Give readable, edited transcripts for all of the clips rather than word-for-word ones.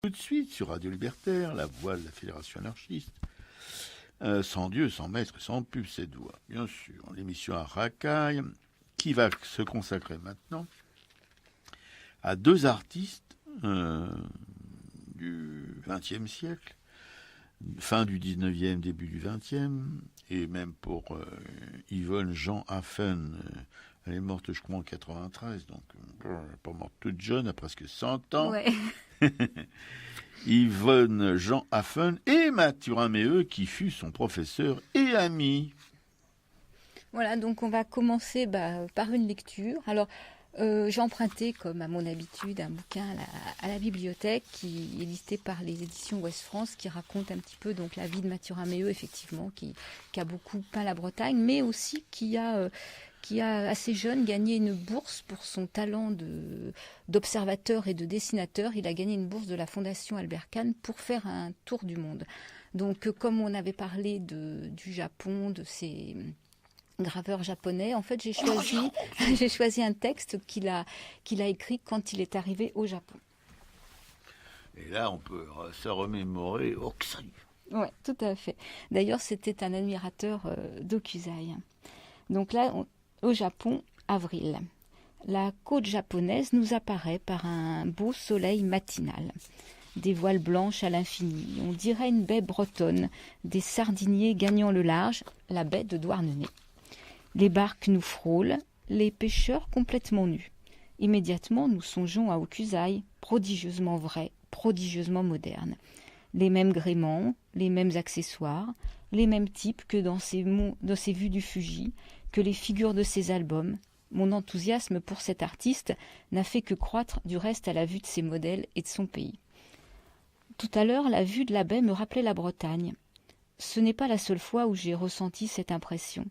Tout de suite sur Radio Libertaire, la voix de la Fédération anarchiste. Sans Dieu, sans maître, sans pub, cette voix, bien sûr. L'émission à racaille, qui va se consacrer maintenant à deux artistes du XXe siècle, fin du XIXe, début du XXe, et même pour Yvonne Jean Haffen, elle est morte, je crois, en 93, donc elle n'est pas morte toute jeune, à presque 100 ans. Ouais. Yvonne Jean Haffen et Mathurin Méheux, qui fut son professeur et ami. Voilà, donc on va commencer par une lecture. Alors, j'ai emprunté, comme à mon habitude, un bouquin à la bibliothèque qui est listé par les éditions Ouest France, qui raconte un petit peu donc la vie de Mathurin Méheux, effectivement, qui a beaucoup peint la Bretagne, mais aussi qui a assez jeune gagné une bourse pour son talent d'observateur et de dessinateur. Il a gagné une bourse de la Fondation Albert Kahn pour faire un tour du monde. Donc, comme on avait parlé du Japon, de ces graveur japonais, en fait, j'ai choisi un texte qu'il a écrit quand il est arrivé au Japon. Et là, on peut se remémorer Hokusai. Oui, tout à fait. D'ailleurs, c'était un admirateur d'Hokusai. Donc là, au Japon, avril. La côte japonaise nous apparaît par un beau soleil matinal. Des voiles blanches à l'infini, on dirait une baie bretonne, des sardiniers gagnant le large, la baie de Douarnenez. Les barques nous frôlent, les pêcheurs complètement nus. Immédiatement, nous songeons à Hokusai, prodigieusement vrai, prodigieusement moderne. Les mêmes gréements, les mêmes accessoires, les mêmes types que dans ces vues du Fuji, que les figures de ces albums. Mon enthousiasme pour cet artiste n'a fait que croître du reste à la vue de ses modèles et de son pays. Tout à l'heure, la vue de la baie me rappelait la Bretagne. Ce n'est pas la seule fois où j'ai ressenti cette impression.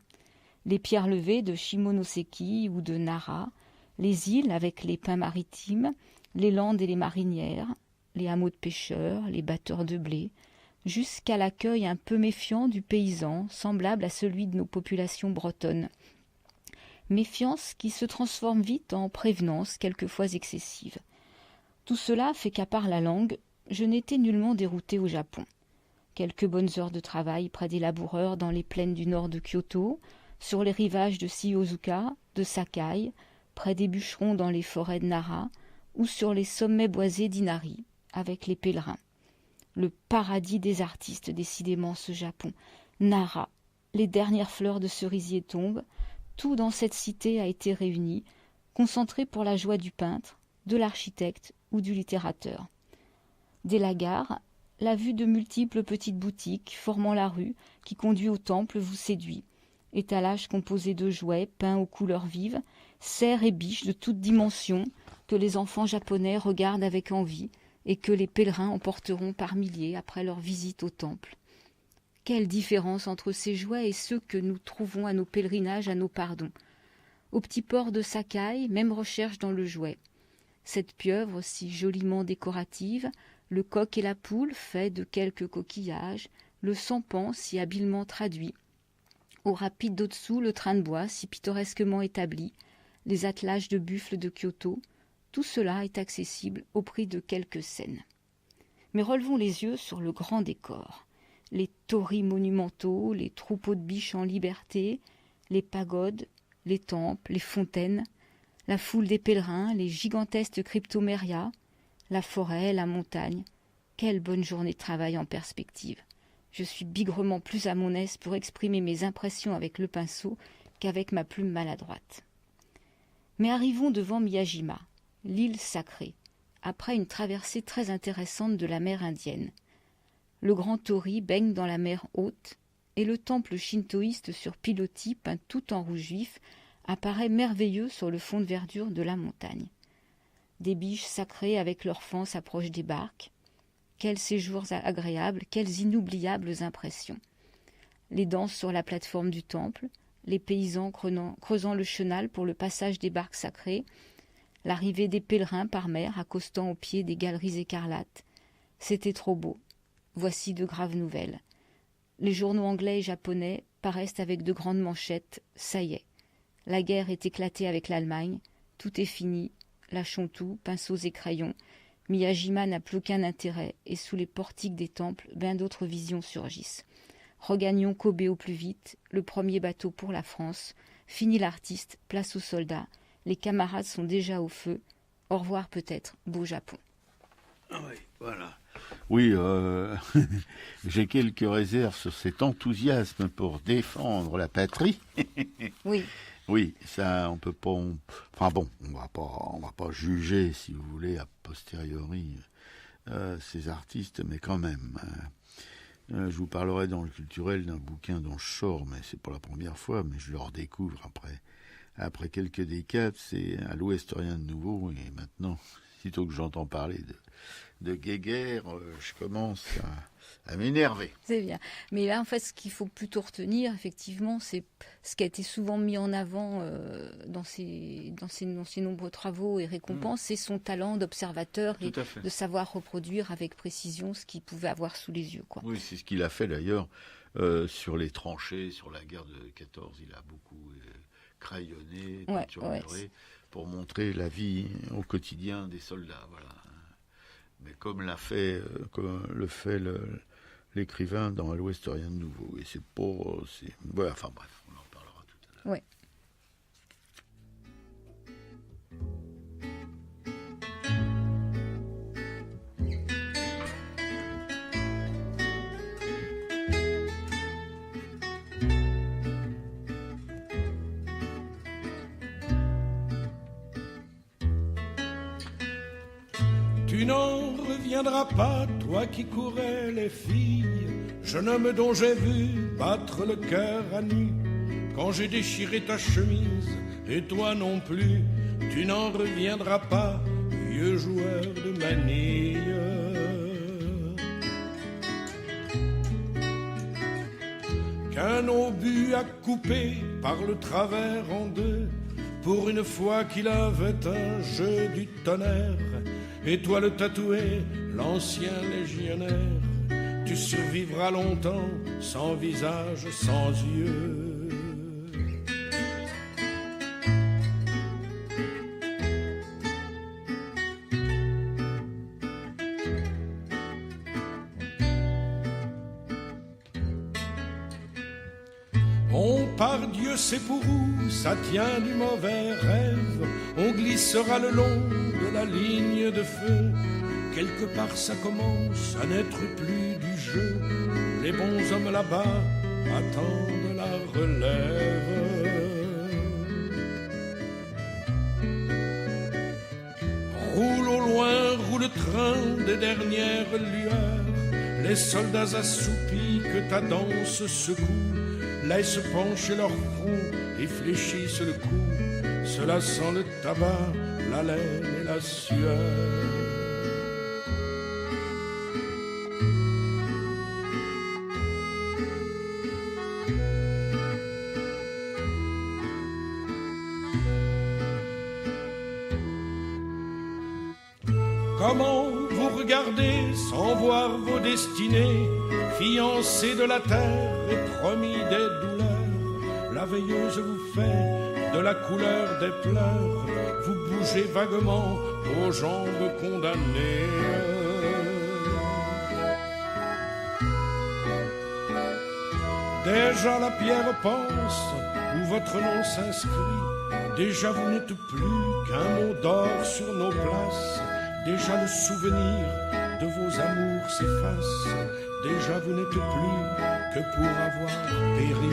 Les pierres levées de Shimonoseki ou de Nara, les îles avec les pins maritimes, les landes et les marinières, les hameaux de pêcheurs, les batteurs de blé, jusqu'à l'accueil un peu méfiant du paysan, semblable à celui de nos populations bretonnes. Méfiance qui se transforme vite en prévenance, quelquefois excessive. Tout cela fait qu'à part la langue, je n'étais nullement dérouté au Japon. Quelques bonnes heures de travail près des laboureurs dans les plaines du nord de Kyoto, sur les rivages de Shizuoka, de Sakai, près des bûcherons dans les forêts de Nara, ou sur les sommets boisés d'Inari, avec les pèlerins. Le paradis des artistes, décidément, ce Japon. Nara, les dernières fleurs de cerisier tombent, tout dans cette cité a été réuni, concentré pour la joie du peintre, de l'architecte ou du littérateur. Dès la gare, la vue de multiples petites boutiques formant la rue qui conduit au temple vous séduit. Étalage composé de jouets peints aux couleurs vives, serres et biches de toutes dimensions que les enfants japonais regardent avec envie et que les pèlerins emporteront par milliers après leur visite au temple. Quelle différence entre ces jouets et ceux que nous trouvons à nos pèlerinages, à nos pardons. Au petit port de Sakai, même recherche dans le jouet. Cette pieuvre si joliment décorative, le coq et la poule faits de quelques coquillages, le sampan si habilement traduit. Au rapide d'au-dessous, le train de bois si pittoresquement établi, les attelages de buffles de Kyoto, tout cela est accessible au prix de quelques cents. Mais relevons les yeux sur le grand décor. Les torii monumentaux, les troupeaux de biches en liberté, les pagodes, les temples, les fontaines, la foule des pèlerins, les gigantesques cryptomérias, la forêt, la montagne. Quelle bonne journée de travail en perspective. Je suis bigrement plus à mon aise pour exprimer mes impressions avec le pinceau qu'avec ma plume maladroite. Mais arrivons devant Miyajima, l'île sacrée, après une traversée très intéressante de la mer Indienne. Le grand torii baigne dans la mer Haute, et le temple shintoïste sur pilotis peint tout en rouge vif apparaît merveilleux sur le fond de verdure de la montagne. Des biches sacrées avec leurs fans s'approchent des barques. Quels séjours agréables, quelles inoubliables impressions. Les danses sur la plateforme du temple, les paysans creusant le chenal pour le passage des barques sacrées, l'arrivée des pèlerins par mer accostant au pied des galeries écarlates. C'était trop beau. Voici de graves nouvelles. Les journaux anglais et japonais paraissent avec de grandes manchettes. Ça y est, la guerre est éclatée avec l'Allemagne. Tout est fini. Lâchons tout, pinceaux et crayons. Miyajima n'a plus aucun intérêt, et sous les portiques des temples, bien d'autres visions surgissent. Regagnons Kobe au plus vite, le premier bateau pour la France. Fini l'artiste, place aux soldats. Les camarades sont déjà au feu. Au revoir peut-être, beau Japon. Oui, voilà. Oui, j'ai quelques réserves sur cet enthousiasme pour défendre la patrie. Oui. Oui, ça, on peut pas. Enfin bon, on va pas juger, si vous voulez, a posteriori ces artistes, mais quand même. Je vous parlerai dans le culturel d'un bouquin dont je sors, mais c'est pas la première fois, mais je le redécouvre après quelques décades. C'est À l'Ouest rien de nouveau, et maintenant, sitôt que j'entends parler de Guéguerre, je commence à m'énerver. C'est bien. Mais là, en fait, ce qu'il faut plutôt retenir, effectivement, c'est ce qui a été souvent mis en avant dans ses nombreux travaux et récompenses, c'est son talent d'observateur et de savoir reproduire avec précision ce qu'il pouvait avoir sous les yeux, quoi. Oui, c'est ce qu'il a fait d'ailleurs sur les tranchées, sur la guerre de 14. Il a beaucoup crayonné, peinturé, pour montrer la vie au quotidien des soldats. Voilà. Mais comme le fait l'écrivain dans À l'Ouest rien de nouveau. Et c'est pas... Ouais, enfin bref, on en parlera tout à l'heure. Ouais. Tu n'en reviendras pas, toi qui courais les filles, jeune homme dont j'ai vu battre le cœur à nu, quand j'ai déchiré ta chemise, et toi non plus, tu n'en reviendras pas, vieux joueur de manille. Qu'un obus a coupé par le travers en deux, pour une fois qu'il avait un jeu du tonnerre. Et toi le tatoué, l'ancien légionnaire, tu survivras longtemps, sans visage, sans yeux. On par Dieu sait pour où, ça tient du mauvais rêve. On glissera le long de la ligne de feu. Quelque part ça commence à n'être plus du jeu. Les bons hommes là-bas attendent la relève. Roule au loin, roule le train des dernières lueurs. Les soldats assoupis que ta danse secoue laissent pencher leur front et fléchissent le cou. Cela sent le tabac, la laine et la sueur. Comment vous regardez sans voir vos destinées, fiancés de la terre et promis des douleurs? La veilleuse vous fait de la couleur des pleurs, vous bougez vaguement aux jambes condamnées. Déjà la pierre pense où votre nom s'inscrit, déjà vous n'êtes plus qu'un mot d'or sur nos places. Déjà le souvenir de vos amours s'efface. Déjà vous n'êtes plus que pour avoir péri.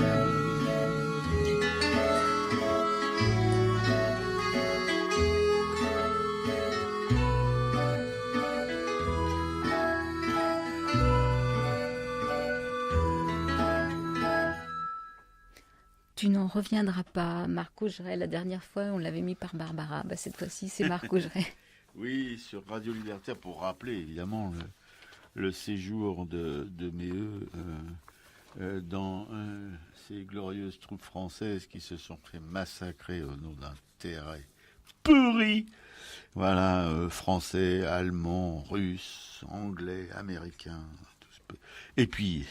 Tu n'en reviendras pas, Marc Augeret. La dernière fois, on l'avait mis par Barbara. Cette fois-ci, c'est Marc Augeret. Oui, sur Radio Libertaire, pour rappeler évidemment le séjour de Méheu dans ces glorieuses troupes françaises qui se sont fait massacrer au nom d'un terrain pourri. Voilà, français, allemands, russes, anglais, américains, et puis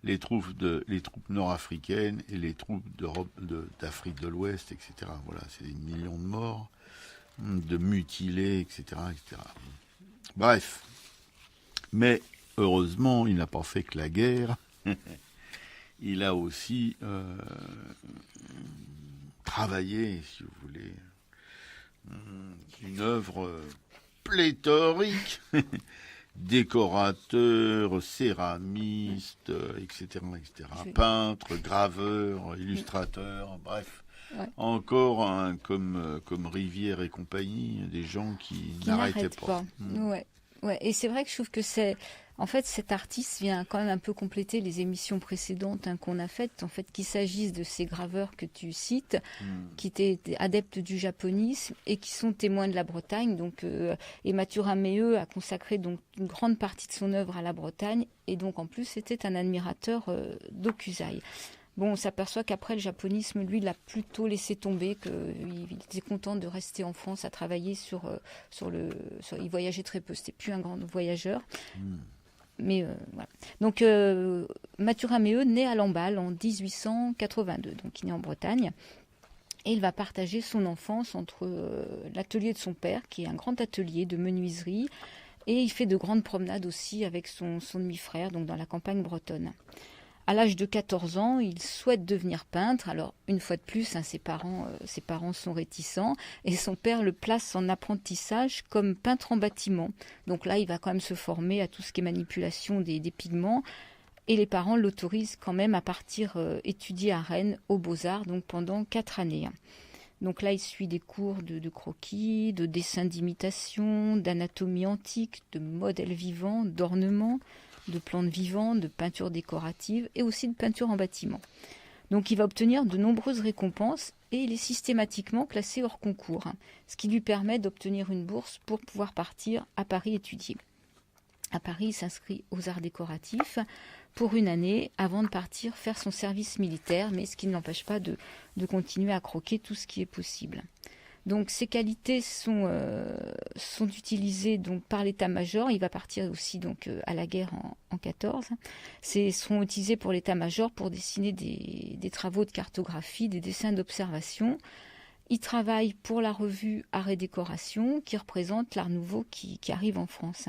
les troupes nord-africaines et les troupes d'Afrique de l'Ouest, etc. Voilà, c'est des millions de morts. de mutiler, etc., etc. Bref. Mais heureusement, il n'a pas fait que la guerre. Il a aussi travaillé, si vous voulez, une œuvre pléthorique. Décorateur, céramiste, etc., etc. Peintre, graveur, illustrateur, bref. Ouais. Encore comme Rivière et compagnie, des gens qui n'arrêtaient pas. Ouais. Et c'est vrai que je trouve que en fait, cet artiste vient quand même un peu compléter les émissions précédentes qu'on a faites. En fait, qu'il s'agisse de ces graveurs que tu cites, qui étaient adeptes du japonisme et qui sont témoins de la Bretagne. Donc, et Mathurin Méheut a consacré donc une grande partie de son œuvre à la Bretagne. Et donc, en plus, c'était un admirateur d'Hokusai. Bon, on s'aperçoit qu'après, le japonisme, lui, l'a plutôt laissé tomber, qu'il était content de rester en France à travailler il voyageait très peu, c'était plus un grand voyageur. Mais voilà. Donc, Mathurin Méheut naît à Lamballe en 1882, donc il est en Bretagne. Et il va partager son enfance entre l'atelier de son père, qui est un grand atelier de menuiserie, et il fait de grandes promenades aussi avec son demi-frère, donc dans la campagne bretonne. À l'âge de 14 ans, il souhaite devenir peintre. Alors, une fois de plus, ses parents sont réticents. Et son père le place en apprentissage comme peintre en bâtiment. Donc là, il va quand même se former à tout ce qui est manipulation des pigments. Et les parents l'autorisent quand même à partir étudier à Rennes, aux Beaux-Arts, donc pendant 4 années. Donc là, il suit des cours de croquis, de dessin d'imitation, d'anatomie antique, de modèles vivants, d'ornements, de plantes vivantes, de peinture décorative et aussi de peinture en bâtiment. Donc il va obtenir de nombreuses récompenses et il est systématiquement classé hors concours, ce qui lui permet d'obtenir une bourse pour pouvoir partir à Paris étudier. À Paris, il s'inscrit aux arts décoratifs pour 1 année avant de partir faire son service militaire, mais ce qui ne l'empêche pas de continuer à croquer tout ce qui est possible. Donc ces qualités sont utilisées donc par l'état-major. Il va partir aussi donc à la guerre en 14. Seront utilisées pour l'état-major pour dessiner des travaux de cartographie, des dessins d'observation. Il travaille pour la revue Art et Décoration qui représente l'Art Nouveau qui arrive en France.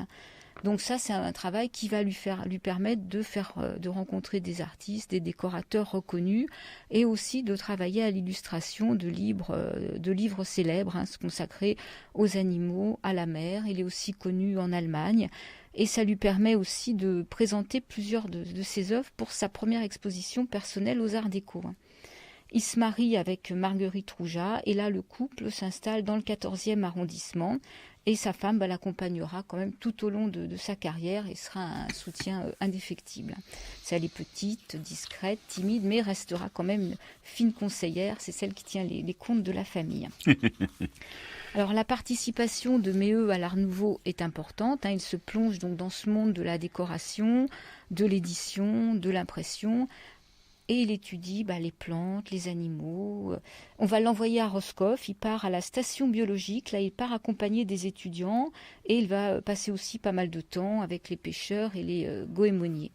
Donc ça, c'est un travail qui va lui permettre de rencontrer des artistes, des décorateurs reconnus et aussi de travailler à l'illustration de livres célèbres consacrés aux animaux, à la mer. Il est aussi connu en Allemagne et ça lui permet aussi de présenter plusieurs de ses œuvres pour sa première exposition personnelle aux Arts Déco. Il se marie avec Marguerite Rouja et là, le couple s'installe dans le 14e arrondissement. Et sa femme l'accompagnera quand même tout au long de sa carrière et sera un soutien indéfectible. Elle est petite, discrète, timide, mais restera quand même une fine conseillère. C'est celle qui tient les comptes de la famille. Alors la participation de Méheut à l'Art Nouveau est importante. Il se plonge donc dans ce monde de la décoration, de l'édition, de l'impression. Et il étudie les plantes, les animaux. On va l'envoyer à Roscoff, il part à la station biologique, là il part accompagné des étudiants et il va passer aussi pas mal de temps avec les pêcheurs et les goémoniers.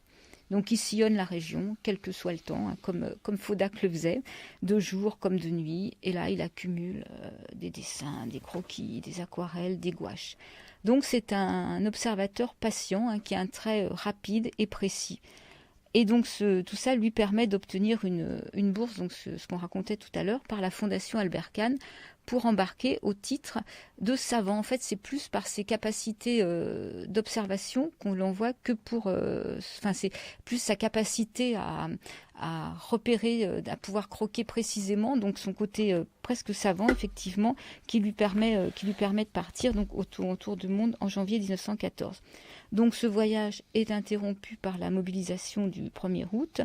Donc il sillonne la région, quel que soit le temps, comme Fodac le faisait, de jour comme de nuit. Et là il accumule des dessins, des croquis, des aquarelles, des gouaches. Donc c'est un observateur patient qui a un trait rapide et précis. Et donc tout ça lui permet d'obtenir une bourse, donc ce qu'on racontait tout à l'heure, par la Fondation Albert Kahn, pour embarquer au titre de savant. En fait, c'est plus par ses capacités d'observation qu'on l'envoie que pour... c'est plus sa capacité à repérer, à pouvoir croquer précisément, donc son côté presque savant, effectivement, qui lui permet de partir donc autour du monde en janvier 1914. Donc ce voyage est interrompu par la mobilisation du 1er août.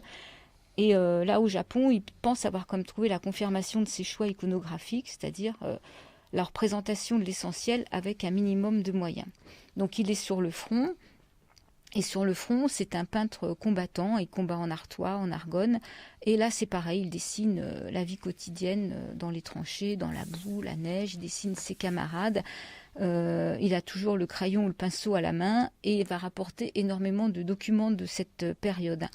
Et là, au Japon, il pense avoir comme trouvé la confirmation de ses choix iconographiques, c'est-à-dire la représentation de l'essentiel avec un minimum de moyens. Donc il est sur le front. Et sur le front, c'est un peintre combattant. Il combat en Artois, en Argonne. Et là, c'est pareil, il dessine la vie quotidienne dans les tranchées, dans la boue, la neige. Il dessine ses camarades. Il a toujours le crayon ou le pinceau à la main et il va rapporter énormément de documents de cette période.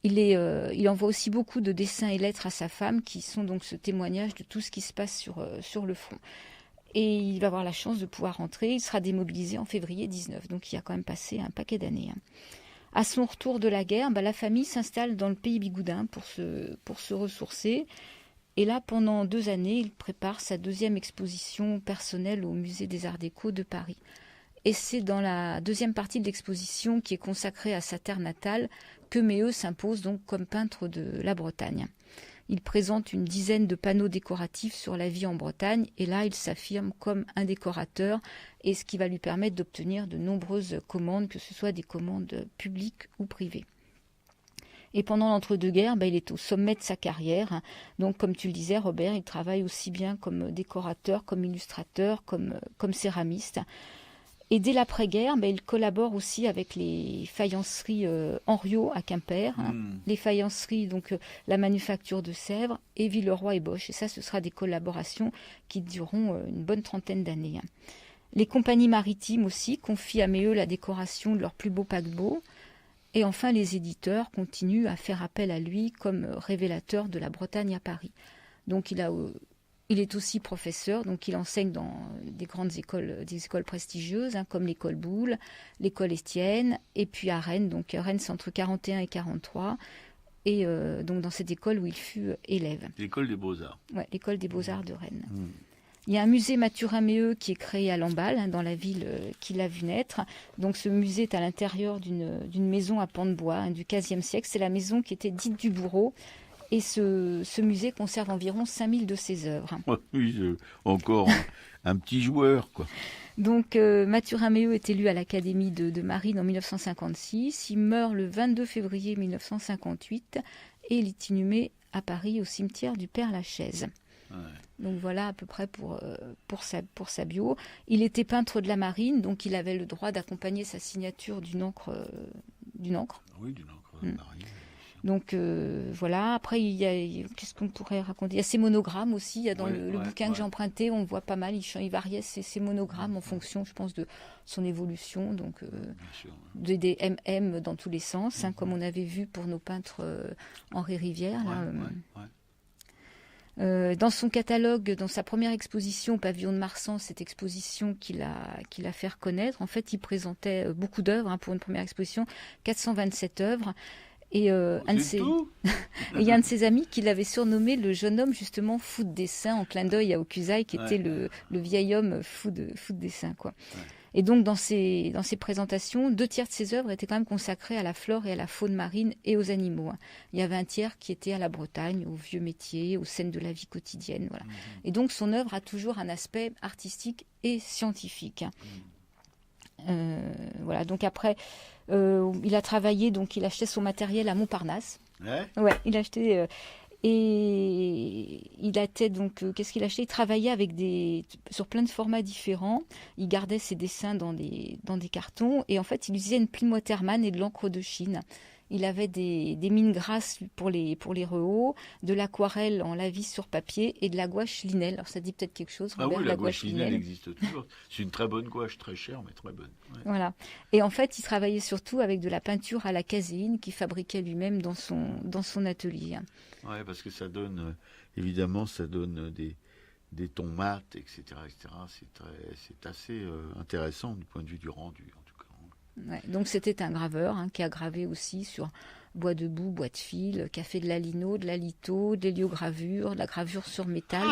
Il envoie aussi beaucoup de dessins et lettres à sa femme qui sont donc ce témoignage de tout ce qui se passe sur le front. Et il va avoir la chance de pouvoir rentrer. Il sera démobilisé en février 19. Donc il a quand même passé un paquet d'années. À son retour de la guerre, la famille s'installe dans le pays bigoudin pour se ressourcer. Et là, pendant 2 années, il prépare sa 2e exposition personnelle au Musée des Arts Déco de Paris. Et c'est dans la 2e partie de l'exposition qui est consacrée à sa terre natale que Méheut s'impose donc comme peintre de la Bretagne. Il présente une dizaine de panneaux décoratifs sur la vie en Bretagne et là, il s'affirme comme un décorateur et ce qui va lui permettre d'obtenir de nombreuses commandes, que ce soit des commandes publiques ou privées. Et pendant l'entre-deux-guerres, il est au sommet de sa carrière. Donc, comme tu le disais, Robert, il travaille aussi bien comme décorateur, comme illustrateur, comme céramiste. Et dès l'après-guerre, il collabore aussi avec les faïenceries Henriot à Quimper, les faïenceries, donc la manufacture de Sèvres, et Villeroy et Bosch. Et ça, ce sera des collaborations qui dureront une bonne 30aine d'années. Les compagnies maritimes aussi confient à Méheut la décoration de leurs plus beaux paquebots. Et enfin, les éditeurs continuent à faire appel à lui comme révélateur de la Bretagne à Paris. Donc, il est aussi professeur, donc il enseigne dans des grandes écoles, des écoles prestigieuses, comme l'école Boulle, l'école Estienne, et puis à Rennes. Donc Rennes, c'est entre 41 et 43. Et donc dans cette école où il fut élève. L'école des Beaux-Arts. Oui, l'école des Beaux-Arts de Rennes. Il y a un musée Mathurin-Méheut qui est créé à Lamballe, dans la ville qu'il a vu naître. Donc ce musée est à l'intérieur d'une maison à pans de bois du XVe siècle. C'est la maison qui était dite du bourreau. Et ce musée conserve environ 5000 de ses œuvres. Oui, encore un petit joueur, quoi. Donc Mathurin-Méheut est élu à l'Académie de Marine en 1956. Il meurt le 22 février 1958 et il est inhumé à Paris au cimetière du Père-Lachaise. Ouais. Donc voilà à peu près pour sa bio. Il était peintre de la marine, donc il avait le droit d'accompagner sa signature d'une encre. Oui, d'une encre marine. Donc voilà, après qu'est-ce qu'on pourrait raconter ? Il y a ses monogrammes aussi, il y a dans le bouquin que j'ai emprunté, on voit pas mal, il variait ses monogrammes en fonction, je pense, de son évolution, donc des MM dans tous les sens, comme on avait vu pour nos peintres Henri Rivière. Dans son catalogue, dans sa première exposition au pavillon de Marsan, cette exposition qu'il a fait reconnaître, en fait, il présentait beaucoup d'œuvres pour une première exposition, 427 œuvres. Et il y a un de ses amis qui l'avait surnommé le jeune homme justement fou de dessin, en clin d'œil à Hokusai, qui était le vieil homme fou de dessin, quoi. Ouais. Et donc dans ses présentations, 2/3 de ses œuvres étaient quand même consacrées à la flore et à la faune marine et aux animaux. Il y avait 1/3 qui était à la Bretagne, aux vieux métiers, aux scènes de la vie quotidienne. Voilà. Et donc son œuvre a toujours un aspect artistique et scientifique. Voilà, donc après, il a travaillé, donc il achetait son matériel à Montparnasse. Ouais, il achetait et il était donc qu'est-ce qu'il achetait ? Il travaillait sur plein de formats différents. Il gardait ses dessins dans des cartons et en fait, il utilisait une plume Waterman et de l'encre de Chine. Il avait des mines grasses pour les rehauts, de l'aquarelle en lavis sur papier et de la gouache Linel. Alors ça dit peut-être quelque chose, Robert, la gouache Linel existe toujours. C'est une très bonne gouache, très chère, mais très bonne. Ouais. Voilà. Et en fait, il travaillait surtout avec de la peinture à la caséine qu'il fabriquait lui-même dans son atelier. Oui, parce que ça donne, évidemment, des tons mat, etc. C'est assez intéressant du point de vue du rendu. Ouais, donc c'était un graveur qui a gravé aussi sur bois de boue, bois de fil, qui a fait de la lino, de la litho, de l'héliogravure, de la gravure sur métal.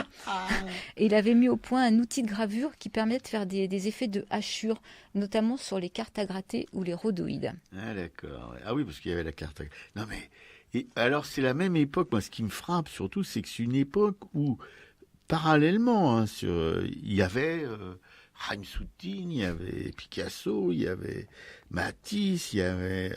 Et il avait mis au point un outil de gravure qui permet de faire des effets de hachure, notamment sur les cartes à gratter ou les rhodoïdes. Ah d'accord. Ah oui, parce qu'il y avait la carte à gratter. Non mais, alors c'est la même époque, moi ce qui me frappe surtout, c'est que c'est une époque où, parallèlement, il y avait... Haïm Soutine, il y avait Picasso, il y avait Matisse, il y avait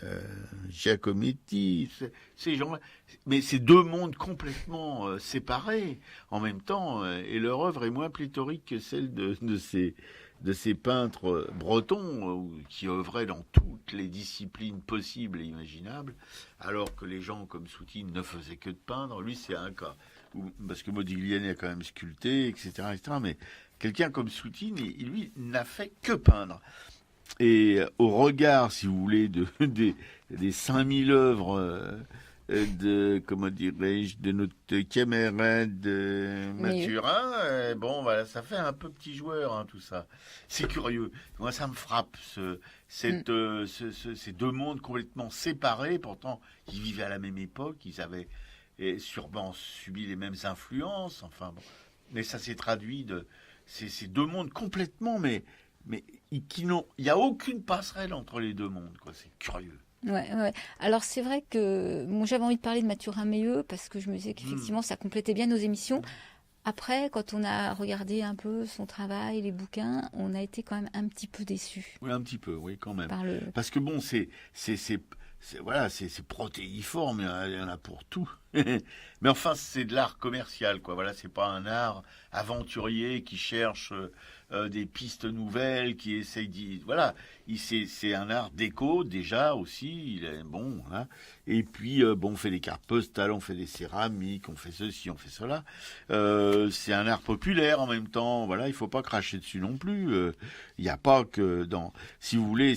Giacometti, ces gens-là. Mais c'est 2 mondes complètement séparés en même temps, et leur œuvre est moins pléthorique que celle de ces peintres bretons qui œuvraient dans toutes les disciplines possibles et imaginables, alors que les gens comme Soutine ne faisaient que de peindre. Lui, c'est un cas. Parce que Modigliani a quand même sculpté, etc., mais quelqu'un comme Soutine, lui, n'a fait que peindre. Et au regard, si vous voulez, des 5000 œuvres comment dirais-je, de notre camarade Mathurin. Bon, voilà, ça fait un peu petit joueur, hein, tout ça. C'est curieux. Moi, ça me frappe, ces deux mondes complètement séparés. Pourtant, ils vivaient à la même époque, ils avaient sûrement subi les mêmes influences. Enfin, bon. Mais ça s'est traduit de ces deux mondes complètement, mais il n'y a aucune passerelle entre les deux mondes, quoi. C'est curieux. Ouais. Alors c'est vrai que j'avais envie de parler de Mathurin Méheux parce que je me disais qu'effectivement ça complétait bien nos émissions. Après, quand on a regardé un peu son travail, les bouquins, on a été quand même un petit peu déçus. Oui, un petit peu, oui, quand même. Par le... Parce que bon, c'est protéiforme, il y en a pour tout. Mais enfin, c'est de l'art commercial, quoi. Voilà, c'est pas un art aventurier qui cherche des pistes nouvelles, qui essaye d'y... Voilà, c'est un art déco, déjà, aussi. Il est bon, hein. Et puis, on fait des cartes postales, on fait des céramiques, on fait ceci, on fait cela. C'est un art populaire, en même temps. Voilà, il faut pas cracher dessus non plus. Il n'y a pas que dans... Si vous voulez,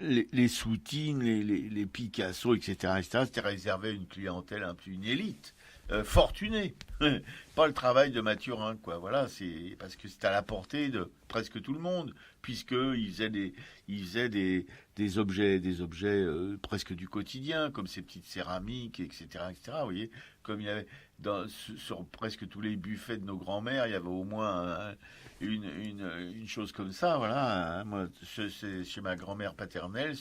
les Soutine, les Picasso, etc., c'était réservé à une clientèle, une élite fortunée. Pas le travail de Mathurin, quoi. Voilà, c'est parce que c'est à la portée de presque tout le monde, puisqu'il faisait des objets presque du quotidien, comme ces petites céramiques, etc., etc. Vous voyez, comme il y avait sur presque tous les buffets de nos grands-mères, il y avait au moins une chose comme ça, voilà. Moi, chez ma grand-mère paternelle,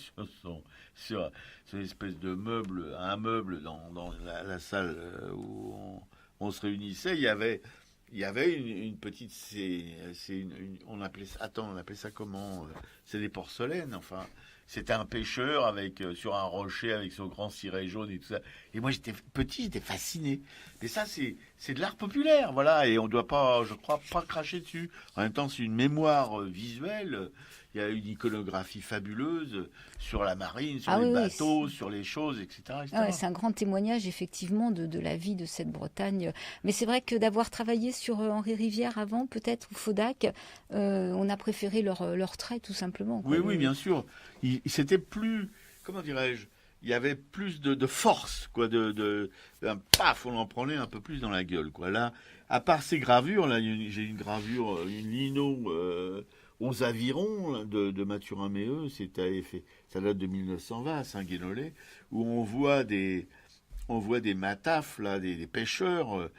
sur une espèce de meuble, un meuble dans la salle où on se réunissait, il y avait une petite, on appelait ça comment? C'est des porcelaines, enfin. C'était un pêcheur sur un rocher avec son grand ciré jaune et tout ça. Et moi, j'étais petit, j'étais fasciné. Mais ça, c'est de l'art populaire, voilà. Et on ne doit pas, je crois, pas cracher dessus. En même temps, c'est une mémoire visuelle. Il y a une iconographie fabuleuse sur la marine, sur les bateaux, sur les choses, etc. C'est un grand témoignage, effectivement, de la vie de cette Bretagne. Mais c'est vrai que d'avoir travaillé sur Henri Rivière avant, peut-être, ou Fodac, on a préféré leur trait, tout simplement. Quoi. Oui, bien sûr. C'était plus, comment dirais-je, il y avait plus de force, quoi, paf, on en prenait un peu plus dans la gueule, quoi. Là, à part ces gravures, là, j'ai une gravure, une lino aux avirons de Mathurin Méheux, ça date de 1920 à Saint-Guénolé, où on voit des matafs, là, des pêcheurs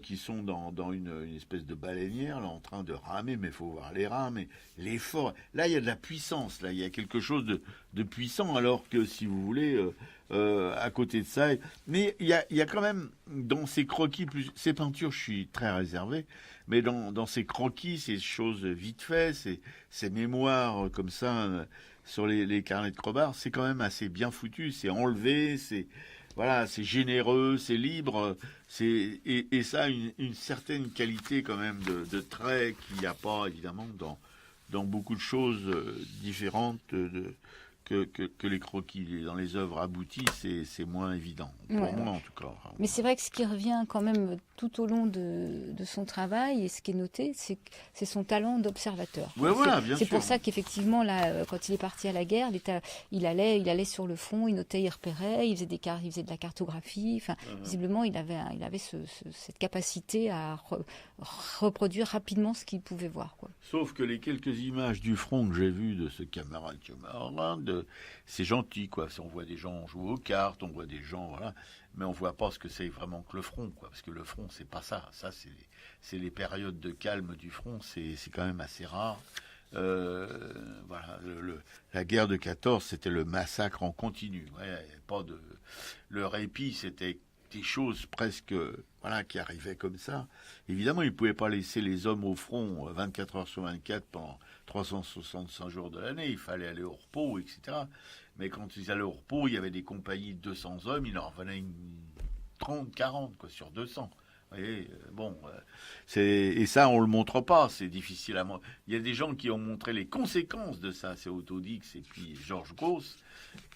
qui sont dans une espèce de baleinière, là, en train de ramer, mais il faut voir les rames, et l'effort. Là, il y a de la puissance, là, il y a quelque chose de puissant, alors que, si vous voulez, à côté de ça... Mais il y a quand même, dans ces croquis, ces peintures, je suis très réservé, mais dans ces croquis, ces choses vite faites, ces mémoires comme ça, sur les carnets de Crobart, c'est quand même assez bien foutu, c'est enlevé, voilà, c'est généreux, c'est libre, et ça a une certaine qualité quand même de trait qu'il n'y a pas évidemment dans beaucoup de choses différentes que les croquis. Dans les œuvres abouties, c'est moins évident, pour moi en tout cas. Mais c'est vrai que ce qui revient quand même tout au long de son travail, et ce qui est noté, c'est son talent d'observateur. Ouais, voilà, bien sûr. C'est pour ça qu'effectivement, là, quand il est parti à la guerre, il allait sur le front, il notait, il repérait, il faisait de la cartographie. Enfin, visiblement, il avait cette capacité à reproduire rapidement ce qu'il pouvait voir, quoi. Sauf que les quelques images du front que j'ai vues de ce camarade, c'est gentil, quoi. On voit des gens jouer aux cartes, on voit des gens, voilà, mais on voit pas ce que c'est vraiment que le front, quoi. Parce que le front, c'est pas ça. Ça, c'est les périodes de calme du front. C'est quand même assez rare. Voilà, la guerre de 14, c'était le massacre en continu. Ouais, le répit, c'était des choses presque, voilà, qui arrivaient comme ça. Évidemment, ils ne pouvaient pas laisser les hommes au front 24 heures sur 24 pendant 365 jours de l'année. Il fallait aller au repos, etc. Mais quand ils allaient au repos, il y avait des compagnies de 200 hommes, il en revenait 30, 40 quoi, sur 200. Vous voyez, et ça, on le montre pas, c'est difficile à montrer. Il y a des gens qui ont montré les conséquences de ça, c'est Otto Dix et puis Georges Gauss,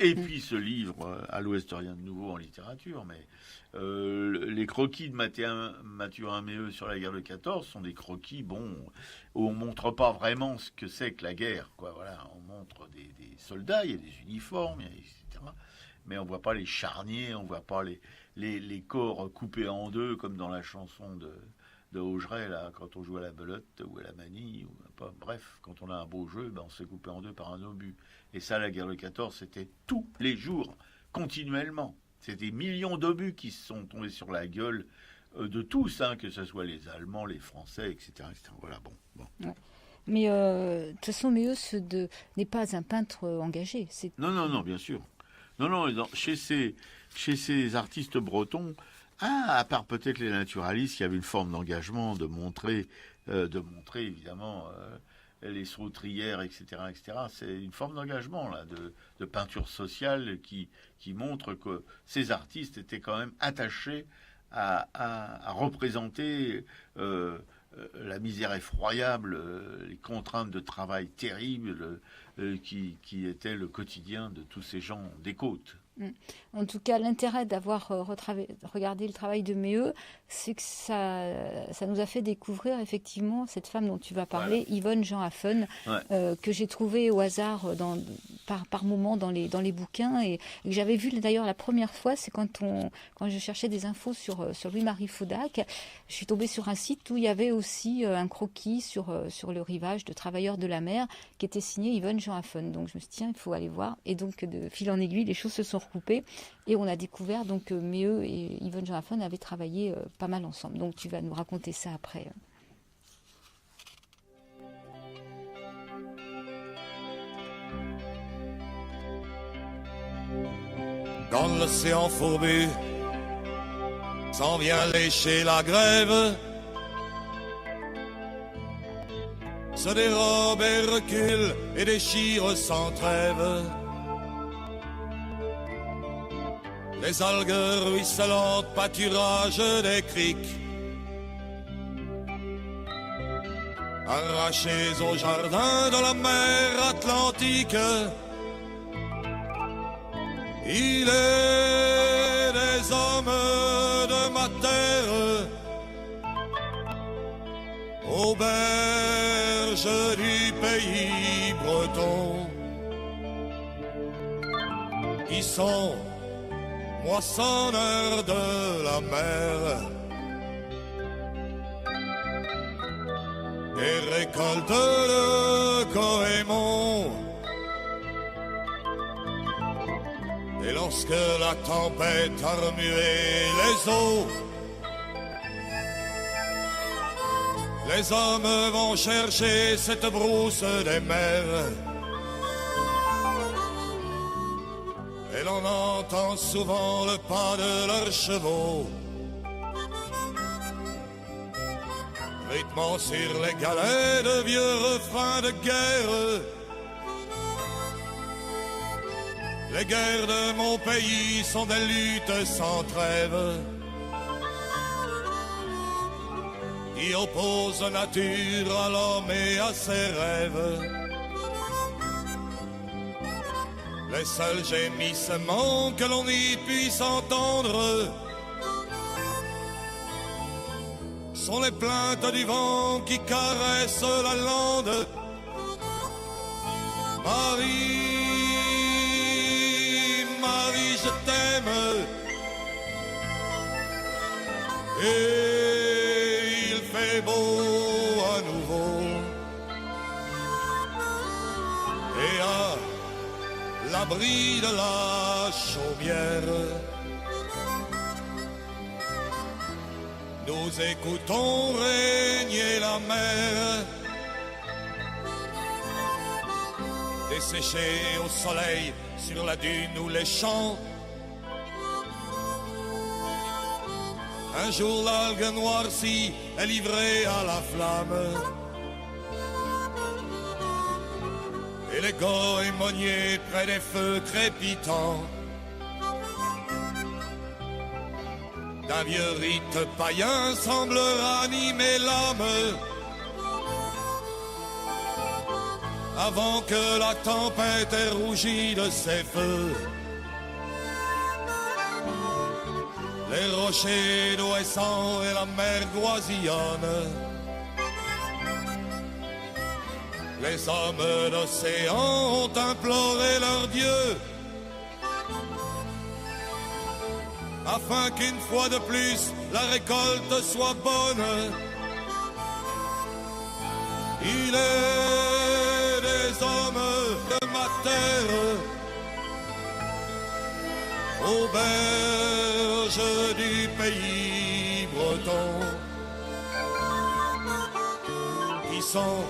et puis ce livre, À l'Ouest, rien de nouveau en littérature, mais les croquis de Mathurin Méheux sur la guerre de 14 sont des croquis, où on montre pas vraiment ce que c'est que la guerre, quoi. Voilà, on montre des soldats, il y a des uniformes, etc. mais on voit pas les charniers, on voit pas les corps coupés en deux, comme dans la chanson de Augeret, là, quand on joue à la belote ou à la manie. Bref, quand on a un beau jeu, on se fait couper en deux par un obus. Et ça, la guerre de 14, c'était tous les jours, continuellement. C'était des millions d'obus qui se sont tombés sur la gueule de tous, que ce soit les Allemands, les Français, etc. etc. Voilà, bon. Ouais. Mais de toute façon, Méheus n'est pas un peintre engagé. Non, bien sûr. Non, chez ces artistes bretons, à part peut-être les naturalistes, il y avait une forme d'engagement, de montrer évidemment les sautrières, etc., etc. C'est une forme d'engagement là, de peinture sociale qui montre que ces artistes étaient quand même attachés à représenter la misère effroyable, les contraintes de travail terribles qui étaient le quotidien de tous ces gens des côtes. En tout cas, l'intérêt d'avoir regardé le travail de Méheus, c'est que ça nous a fait découvrir effectivement cette femme dont tu vas parler, voilà. Yvonne Jean Affen, que j'ai trouvée au hasard par moment dans les bouquins et que j'avais vu d'ailleurs la première fois, c'est quand je cherchais des infos sur Louis-Marie Faudac, je suis tombée sur un site où il y avait aussi un croquis sur le rivage de Travailleurs de la mer qui était signé Yvonne Jean Affen. Donc je me suis dit tiens, il faut aller voir et donc de fil en aiguille, les choses se sont recoupées et on a découvert donc que Méheus et Yvonne Jean Affen avaient travaillé pas mal ensemble. Donc tu vas nous raconter ça après. Quand l'océan fourbu s'en vient lécher la grève, se dérobe et recule et déchire sans trêve. Les algues ruisselantes, pâturage des criques, arrachées au jardin de la mer Atlantique. Il est des hommes de ma terre, aux berges du pays breton, qui sont moissonneurs de la mer et récoltent le goémon. Et lorsque la tempête a remué les eaux, les hommes vont chercher cette brousse des mers. Et l'on entend souvent le pas de leurs chevaux, rythmant sur les galets de vieux refrains de guerre. Les guerres de mon pays sont des luttes sans trêve, qui opposent nature à l'homme et à ses rêves. Les seuls gémissements que l'on y puisse entendre sont les plaintes du vent qui caresse la lande. Marie, je t'aime, et il fait beau à nouveau, et à l'abri de la chaumière, nous écoutons régner la mer, desséchée au soleil sur la dune ou les champs. Un jour l'algue noircie est livrée à la flamme, et les goémoniers près des feux crépitants d'un vieux rite païen semblent ranimer l'âme, avant que la tempête ait rougi de ses feux. Les rochers d'Ouessant et la mer Goisillonne, les hommes d'océan ont imploré leur Dieu afin qu'une fois de plus la récolte soit bonne. Il est des hommes de ma terre, aux berges du pays breton, qui sont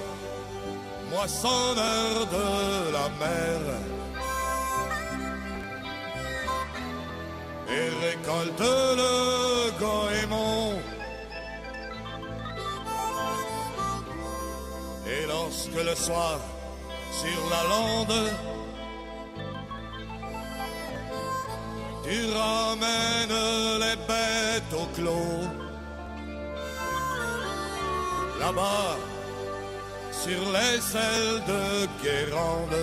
moissonneurs de la mer et récoltent le goémon. Et lorsque le soir, sur la lande, tu ramènes les bêtes au clos, là-bas, sur les selles de Guérande,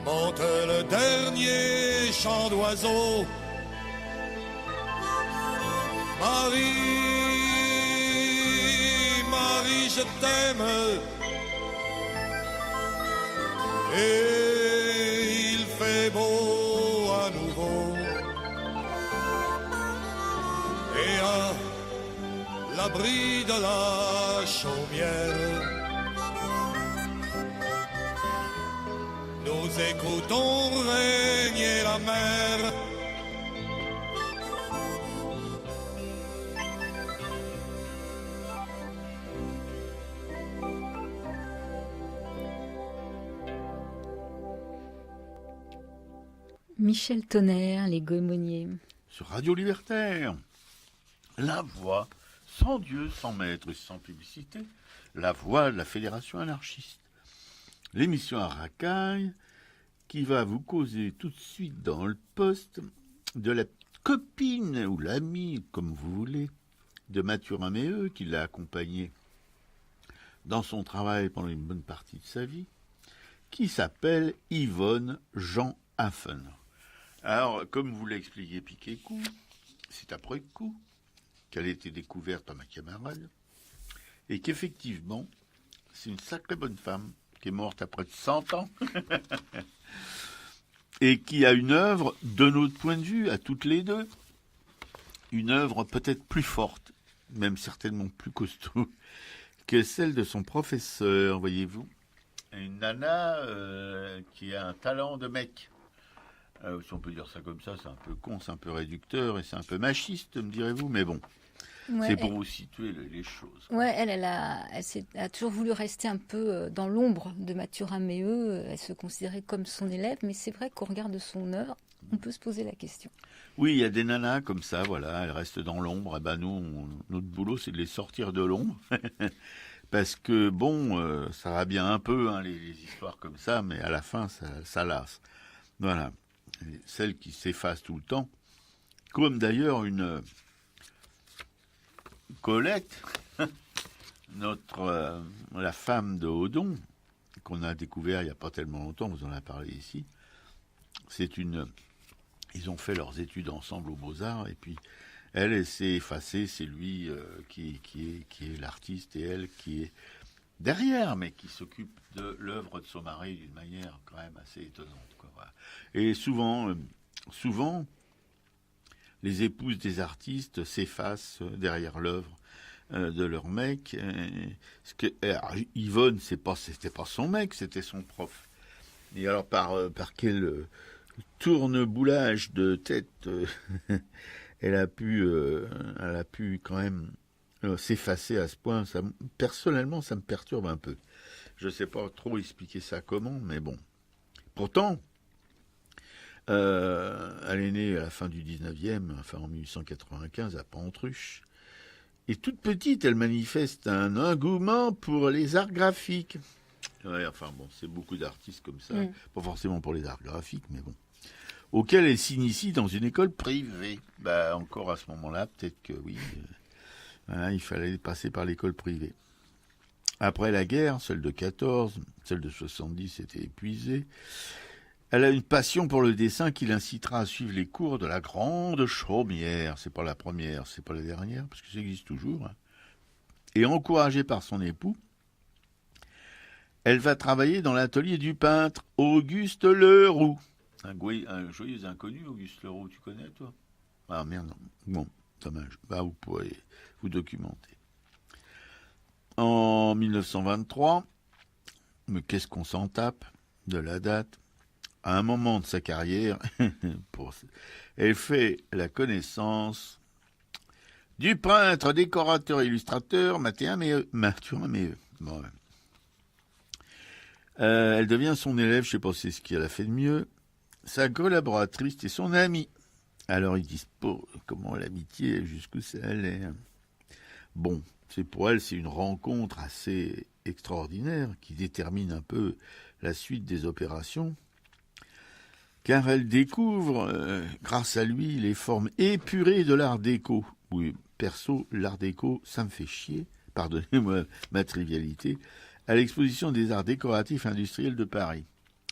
monte le dernier chant d'oiseaux. Marie, Marie, je t'aime. Et il fait beau à nouveau. Et à l'abri de la chaumière, nous écoutons régner la mer. Michel Tonnerre, Les Goémoniers. Sur Radio Libertaire, la voix, sans Dieu, sans maître et sans publicité, la voix de la Fédération anarchiste. L'émission à racaille qui va vous causer tout de suite dans le poste de la copine ou l'amie, comme vous voulez, de Mathurin Méheux, qui l'a accompagné dans son travail pendant une bonne partie de sa vie, qui s'appelle Yvonne Jean Haffen. Alors, comme vous l'a expliqué Piquet-Coup, c'est après coup qu'elle a été découverte par ma camarade, et qu'effectivement, c'est une sacrée bonne femme, qui est morte à près de 100 ans, et qui a une œuvre, de notre point de vue, à toutes les deux, une œuvre peut-être plus forte, même certainement plus costaud, que celle de son professeur, voyez-vous. Une nana qui a un talent de mec. Si on peut dire ça comme ça, c'est un peu con, c'est un peu réducteur et c'est un peu machiste, me direz-vous, mais bon, Ouais, c'est pour vous situer les choses. Ouais, elle a toujours voulu rester un peu dans l'ombre de Mathurin Méheux. Elle se considérait comme son élève, mais c'est vrai qu'au regard de son œuvre, on peut se poser la question. Oui, il y a des nanas comme ça, voilà, elles restent dans l'ombre. Et ben nous, notre boulot, c'est de les sortir de l'ombre. Parce que, bon, ça va bien un peu, hein, les histoires comme ça, mais à la fin, ça lasse. Voilà. Et celle qui s'efface tout le temps, comme d'ailleurs une Colette, la femme de Hodon, qu'on a découvert il n'y a pas tellement longtemps, vous en avez parlé ici. Ils ont fait leurs études ensemble aux Beaux-Arts, et puis elle s'est effacée, c'est lui qui est l'artiste, et elle qui est derrière, mais qui s'occupe de l'œuvre de son mari d'une manière quand même assez étonnante, quoi. Voilà. Et souvent, les épouses des artistes s'effacent derrière l'œuvre de leur mec. Yvonne, c'était pas son mec, c'était son prof. Et alors par quel tourneboulage de tête elle a pu quand même s'effacer à ce point. Personnellement, ça me perturbe un peu. Je ne sais pas trop expliquer ça comment, mais bon. Pourtant, elle est née à la fin du 19e, enfin en 1895, à Pantruche. Et toute petite, elle manifeste un engouement pour les arts graphiques. Ouais, enfin bon, c'est beaucoup d'artistes comme ça. Pas forcément pour les arts graphiques, mais bon. Auquel elle s'initie dans une école privée. Bah, encore à ce moment-là, peut-être que oui. Voilà, il fallait passer par l'école privée. Après la guerre, celle de 14, celle de 70 était épuisée. Elle a une passion pour le dessin qui l'incitera à suivre les cours de la Grande Chaumière. C'est pas la première, c'est pas la dernière, parce que ça existe toujours. Hein. Et encouragée par son époux, elle va travailler dans l'atelier du peintre Auguste Leroux. un joyeux inconnu, Auguste Leroux, tu connais, toi? Ah merde, non. Bon, dommage. Bah, vous pourrez vous documenter. En 1923, mais qu'est-ce qu'on s'en tape de la date? À un moment de sa carrière, elle fait la connaissance du peintre, décorateur, illustrateur Mathurin Méheut. Bon, ouais. Elle devient son élève, je ne sais pas si c'est ce qu'elle a fait de mieux, sa collaboratrice et son amie. Alors ils disent pas comment l'amitié, jusqu'où ça allait. Bon, pour elle, c'est une rencontre assez extraordinaire qui détermine un peu la suite des opérations, car elle découvre, grâce à lui, les formes épurées de l'art déco. Oui, perso, l'art déco, ça me fait chier, pardonnez-moi ma trivialité, à l'exposition des arts décoratifs industriels de Paris.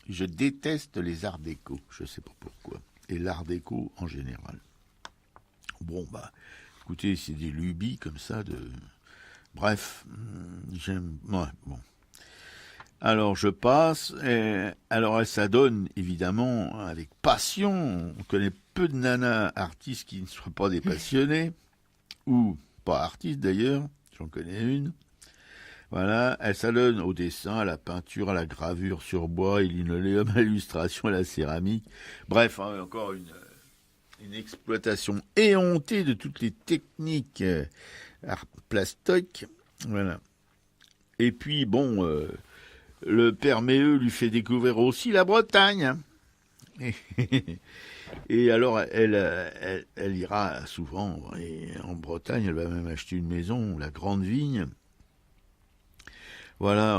Je déteste les arts déco, je ne sais pas pourquoi, et l'art déco en général. Bon, bah, écoutez, c'est des lubies comme ça de... Bref, j'aime... Ouais, bon. Alors, je passe, et alors elle s'adonne, évidemment, avec passion. On connaît peu de nanas artistes qui ne soient pas des passionnés, ou pas artistes d'ailleurs, j'en connais une. Voilà, elle s'adonne au dessin, à la peinture, à la gravure sur bois, et linoléum, à l'illustration, à la céramique. Bref, hein, encore une exploitation éhontée de toutes les techniques plastoc. Voilà. Et puis, bon, le père Méheut lui fait découvrir aussi la Bretagne. Et alors, elle ira souvent en Bretagne, elle va même acheter une maison, la Grande Vigne. Voilà,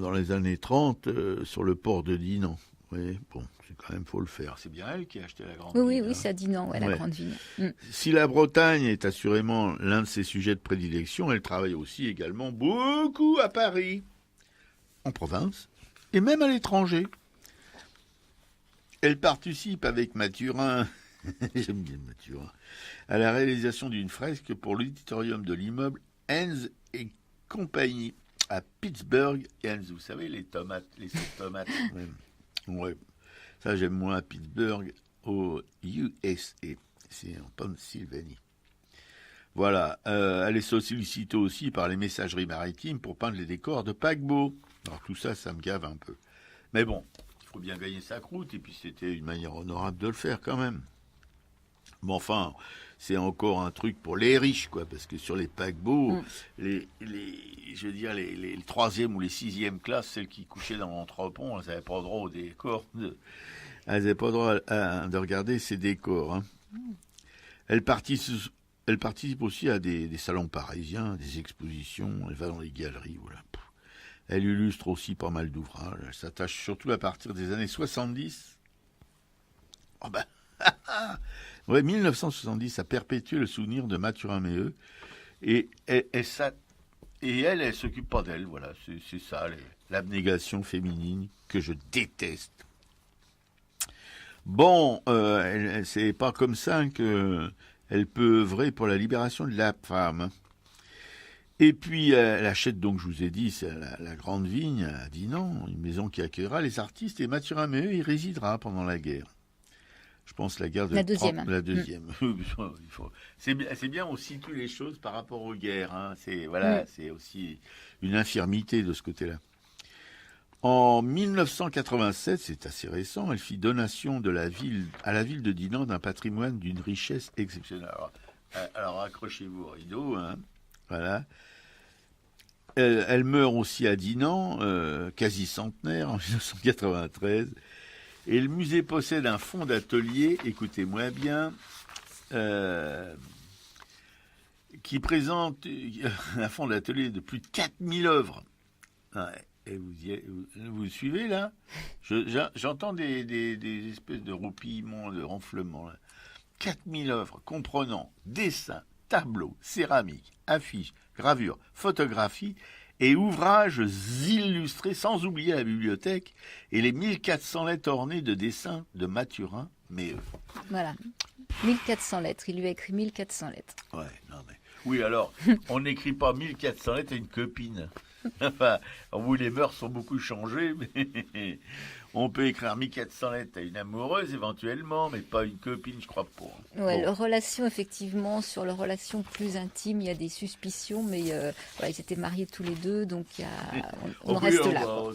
dans les années 30, sur le port de Dinan. Oui, bon, c'est quand même, faut le faire. C'est bien elle qui a acheté la Grande Vigne. Oui, hein. C'est à Dinan, la Grande Vigne. Si la Bretagne est assurément l'un de ses sujets de prédilection, elle travaille aussi également beaucoup à Paris, en province, et même à l'étranger. Elle participe avec Mathurin, j'aime bien Mathurin, à la réalisation d'une fresque pour l'auditorium de l'immeuble Heinz et compagnie à Pittsburgh. Heinz, vous savez, les tomates, les sauces tomates. Ouais. Ça, j'aime moins à Pittsburgh, au USA. C'est en Pennsylvanie. Voilà. Elle est sollicitée aussi par les messageries maritimes pour peindre les décors de paquebots. Alors tout ça, ça me gave un peu. Mais bon, il faut bien gagner sa croûte, et puis c'était une manière honorable de le faire quand même. Mais enfin, c'est encore un truc pour les riches, quoi, parce que sur les paquebots, les 3e ou les 6e classes, celles qui couchaient dans l'entrepont, elles n'avaient pas droit au décor. Elles n'avaient pas droit de regarder ces décors. Hein. Elle participe aussi à des salons parisiens, des expositions, elle va dans les galeries, voilà. Elle illustre aussi pas mal d'ouvrages. Elle s'attache surtout à partir des années 70. Oh ben, ouais, 1970, à perpétuer le souvenir de Mathurin Méheut. Et elle s'occupe pas d'elle. Voilà, c'est ça, l'abnégation féminine que je déteste. Bon, c'est pas comme ça qu'elle peut œuvrer pour la libération de la femme. Et puis, elle achète donc, je vous ai dit, c'est la Grande Vigne à Dinan, une maison qui accueillera les artistes, et Mathurin Méheut y résidera pendant la guerre. Je pense la guerre de la deuxième. La deuxième. C'est bien, on situe les choses par rapport aux guerres. Hein. C'est aussi une infirmité de ce côté-là. En 1987, c'est assez récent, elle fit donation à la ville de Dinan d'un patrimoine d'une richesse exceptionnelle. Alors accrochez-vous au rideau, hein. Voilà. Elle meurt aussi à Dinan, quasi centenaire, en 1993. Et le musée possède un fonds d'atelier, écoutez-moi bien, qui présente un fonds d'atelier de plus de 4000 œuvres. Ouais, et vous suivez là? J'entends des espèces de roupillements, de renflements. 4000 œuvres comprenant dessins, tableaux, céramiques, affiches, gravures, photographies et ouvrages illustrés, sans oublier la bibliothèque et les 1400 lettres ornées de dessins de Mathurin Méheut. Voilà, 1400 lettres, il lui a écrit 1400 lettres. Ouais, non mais... Oui, alors, on n'écrit pas 1400 lettres à une copine. Enfin, où les mœurs sont beaucoup changées, mais on peut écrire 1400 lettres à une amoureuse éventuellement, mais pas une copine, je crois pas. Ouais, Bon. leur relation, effectivement, sur leur relation plus intime, il y a des suspicions, mais voilà, ils étaient mariés tous les deux, donc on en reste là. Oh,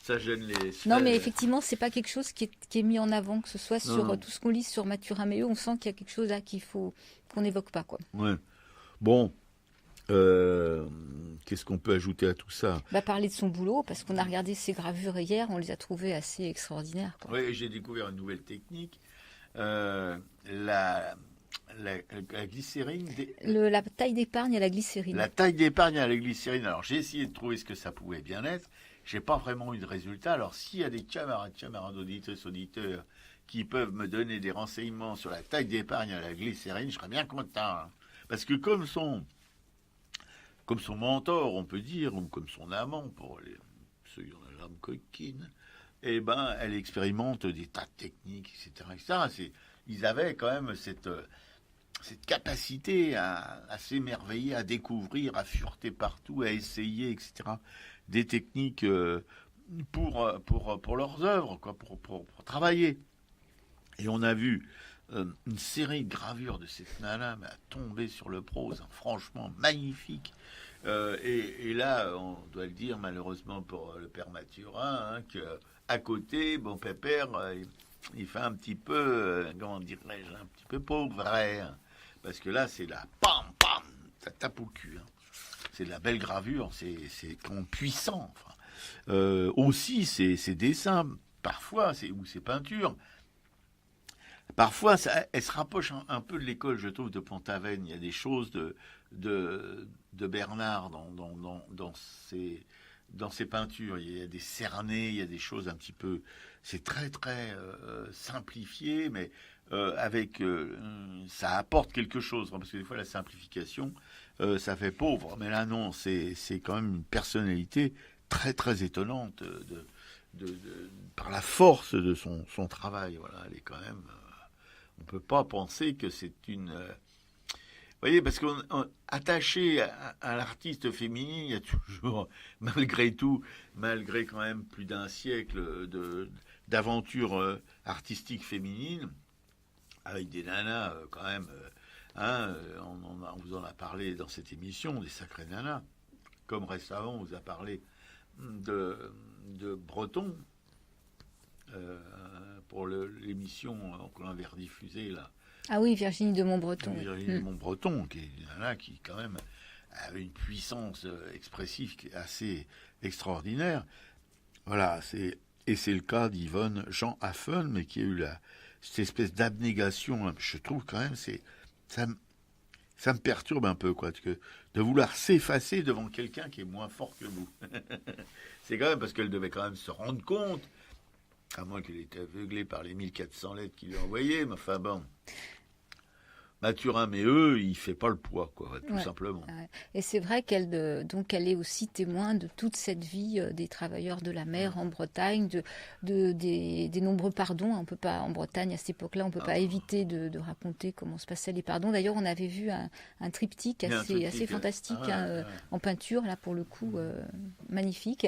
ça gêne les... Non, mais effectivement, c'est pas quelque chose qui est mis en avant, que ce soit sur Non. tout ce qu'on lit sur Mathurin Méheut, on sent qu'il y a quelque chose là qu'on n'évoque pas, quoi. Ouais. Bon, qu'est-ce qu'on peut ajouter à tout ça? Parler de son boulot, parce qu'on a regardé ses gravures hier, on les a trouvées assez extraordinaires, quoi. Oui, j'ai découvert une nouvelle technique. La glycérine... La taille d'épargne à la glycérine. La taille d'épargne à la glycérine. Alors, j'ai essayé de trouver ce que ça pouvait bien être. J'ai pas vraiment eu de résultat. Alors, s'il y a des camarades auditeurs qui peuvent me donner des renseignements sur la taille d'épargne à la glycérine, je serais bien content. Hein. Parce que comme son mentor, on peut dire, ou comme son amant, pour ceux qui ont la lame coquine, eh ben, elle expérimente des tas de techniques, etc. Ils avaient quand même cette capacité à s'émerveiller, à découvrir, à fureter partout, à essayer, etc. Des techniques pour leurs œuvres, quoi, pour travailler. Et on a vu une série de gravures de cette nana à tomber sur le prose, hein, franchement magnifique. Et là, on doit le dire malheureusement pour le père Mathurin, hein, qu'à côté, bon pépère, il fait un petit peu, comment dirais-je, un petit peu pauvre, hein, parce que là, c'est la pam, pam, ça tape au cul. Hein. C'est de la belle gravure, c'est puissant. Enfin. Aussi, ces dessins, parfois, ou ces peintures, parfois, elle se rapproche un peu de l'école, je trouve, de Pont-Aven. Il y a des choses de Bernard dans ses peintures. Il y a des cernés, il y a des choses un petit peu... C'est très, très simplifié, mais ça apporte quelque chose. Parce que des fois, la simplification, ça fait pauvre. Mais là, non, c'est quand même une personnalité très, très étonnante par la force de son travail. Voilà, elle est quand même... on ne peut pas penser que c'est une... vous voyez, parce qu'attaché à l'artiste féminine, il y a toujours, malgré tout, malgré quand même plus d'un siècle d'aventures artistiques féminines, avec des nanas quand même, on vous en a parlé dans cette émission, des sacrées nanas, comme récemment on vous a parlé de Breton, pour l'émission qu'on avait rediffusée là. Ah oui, Virginie de Montbreton. Virginie de Montbreton, qui est une nana qui quand même avait une puissance expressive assez extraordinaire. Voilà, c'est le cas d'Yvonne Jean Affen, mais qui a eu cette espèce d'abnégation. Je trouve quand même, ça me perturbe un peu, quoi, de vouloir s'effacer devant quelqu'un qui est moins fort que vous. C'est quand même parce qu'elle devait quand même se rendre compte, à moins qu'elle ait été aveuglée par les 1400 lettres qu'il lui a envoyées, mais enfin bon. Mathurin Méheut, il fait pas le poids, quoi, tout simplement. Ouais. Et c'est vrai qu'elle est aussi témoin de toute cette vie des travailleurs de la mer en Bretagne, des nombreux pardons. On peut pas, en Bretagne à cette époque-là, on peut pas éviter de raconter comment se passaient les pardons. D'ailleurs, on avait vu un triptyque assez fantastique en peinture, là pour le coup magnifique.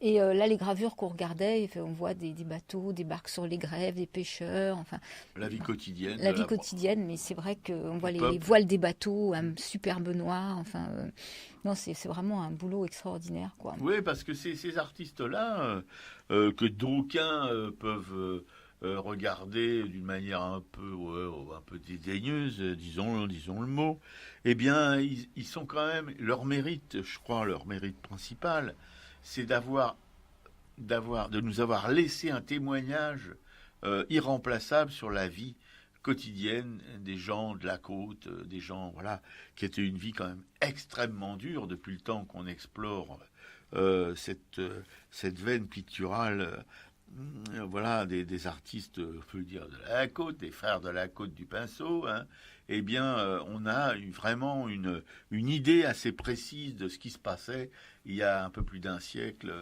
Et là, les gravures qu'on regardait, on voit des bateaux, des barques sur les grèves, des pêcheurs, enfin... La vie quotidienne. La vie quotidienne, mais c'est vrai qu'on voit les voiles des bateaux, un superbe noir, enfin... non, c'est vraiment un boulot extraordinaire, quoi. Oui, parce que ces artistes-là, que d'aucuns peuvent regarder d'une manière un peu dédaigneuse, disons le mot, eh bien, ils sont quand même... Leur mérite, je crois, leur mérite principal... c'est de nous avoir laissé un témoignage irremplaçable sur la vie quotidienne des gens de la côte, des gens qui étaient une vie quand même extrêmement dure depuis le temps qu'on explore cette veine picturale. Des artistes, on peut dire, de la côte, des frères de la côte du pinceau, hein. Eh bien, on a vraiment une idée assez précise de ce qui se passait il y a un peu plus d'un siècle,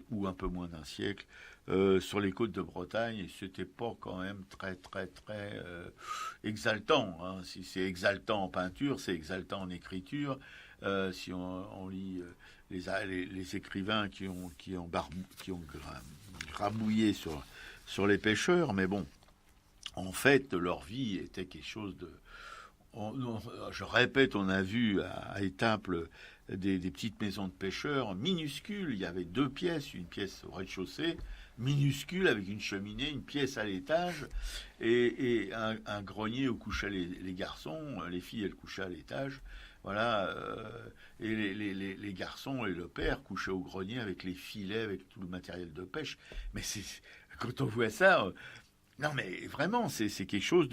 ou un peu moins d'un siècle, sur les côtes de Bretagne. Et c'était pas quand même très, très, très exaltant. Hein. Si c'est exaltant en peinture, c'est exaltant en écriture. Si on lit les écrivains qui ont grabouillé sur les pêcheurs, mais bon, en fait, leur vie était quelque chose de... je répète, on a vu à Étaples des petites maisons de pêcheurs minuscules. Il y avait 2 pièces, une pièce au rez-de-chaussée, minuscule, avec une cheminée, une pièce à l'étage, et un grenier où couchaient les garçons. Les filles, elles couchaient à l'étage. Voilà, et les garçons et le père couchaient au grenier avec les filets, avec tout le matériel de pêche. Mais quand on voit ça... non, mais vraiment, c'est quelque chose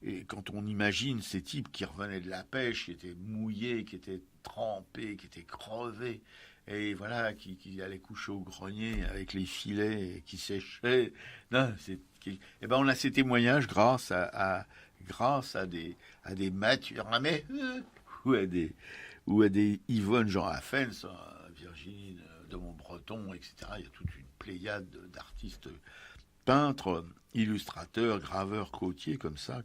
et quand on imagine ces types qui revenaient de la pêche, qui étaient mouillés, qui étaient trempés, qui étaient crevés, et voilà, qui allaient coucher au grenier avec les filets, et qui séchaient. Non, et ben on a ces témoignages grâce à des Mathieu Ramé, ou à des Yvonne Jean Haffens, Virginie de Montbreton, etc. Il y a toute une pléiade d'artistes peintres, illustrateurs, graveurs côtiers comme ça,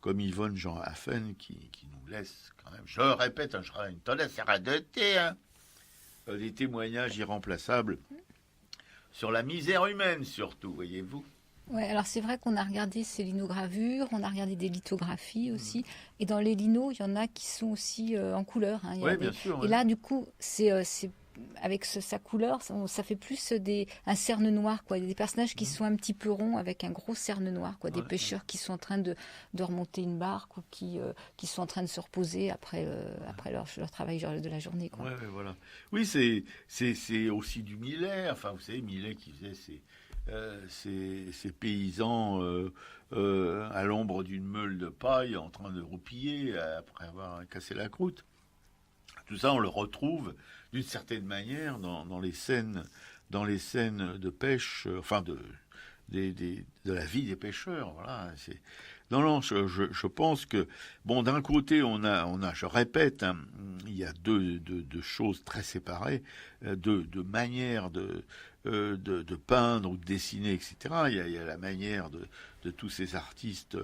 comme Yvonne Jean Haffen, qui nous laisse quand même, je répète, j'aurais une tendance à radoter, des témoignages irremplaçables sur la misère humaine surtout, voyez-vous. Ouais, alors c'est vrai qu'on a regardé ces linogravures, on a regardé des lithographies aussi, et dans les linos, il y en a qui sont aussi en couleur. Hein, oui, bien sûr. Et là, du coup, c'est avec sa couleur, ça fait plus un cerne noir, quoi. Des personnages qui sont un petit peu ronds avec un gros cerne noir, quoi. Des pêcheurs qui sont en train de remonter une barque ou qui sont en train de se reposer après leur travail de la journée, quoi. Ouais, voilà. Oui, c'est aussi du Millet. Enfin, vous savez, Millet qui faisait ces paysans à l'ombre d'une meule de paille en train de roupiller après avoir cassé la croûte. Tout ça, on le retrouve d'une certaine manière dans les scènes de pêche, enfin de la vie des pêcheurs. Voilà. Non, je pense que bon, d'un côté, on a, je répète, hein, il y a deux choses très séparées, deux manières de peindre ou de dessiner, etc. Il y a la manière de tous ces artistes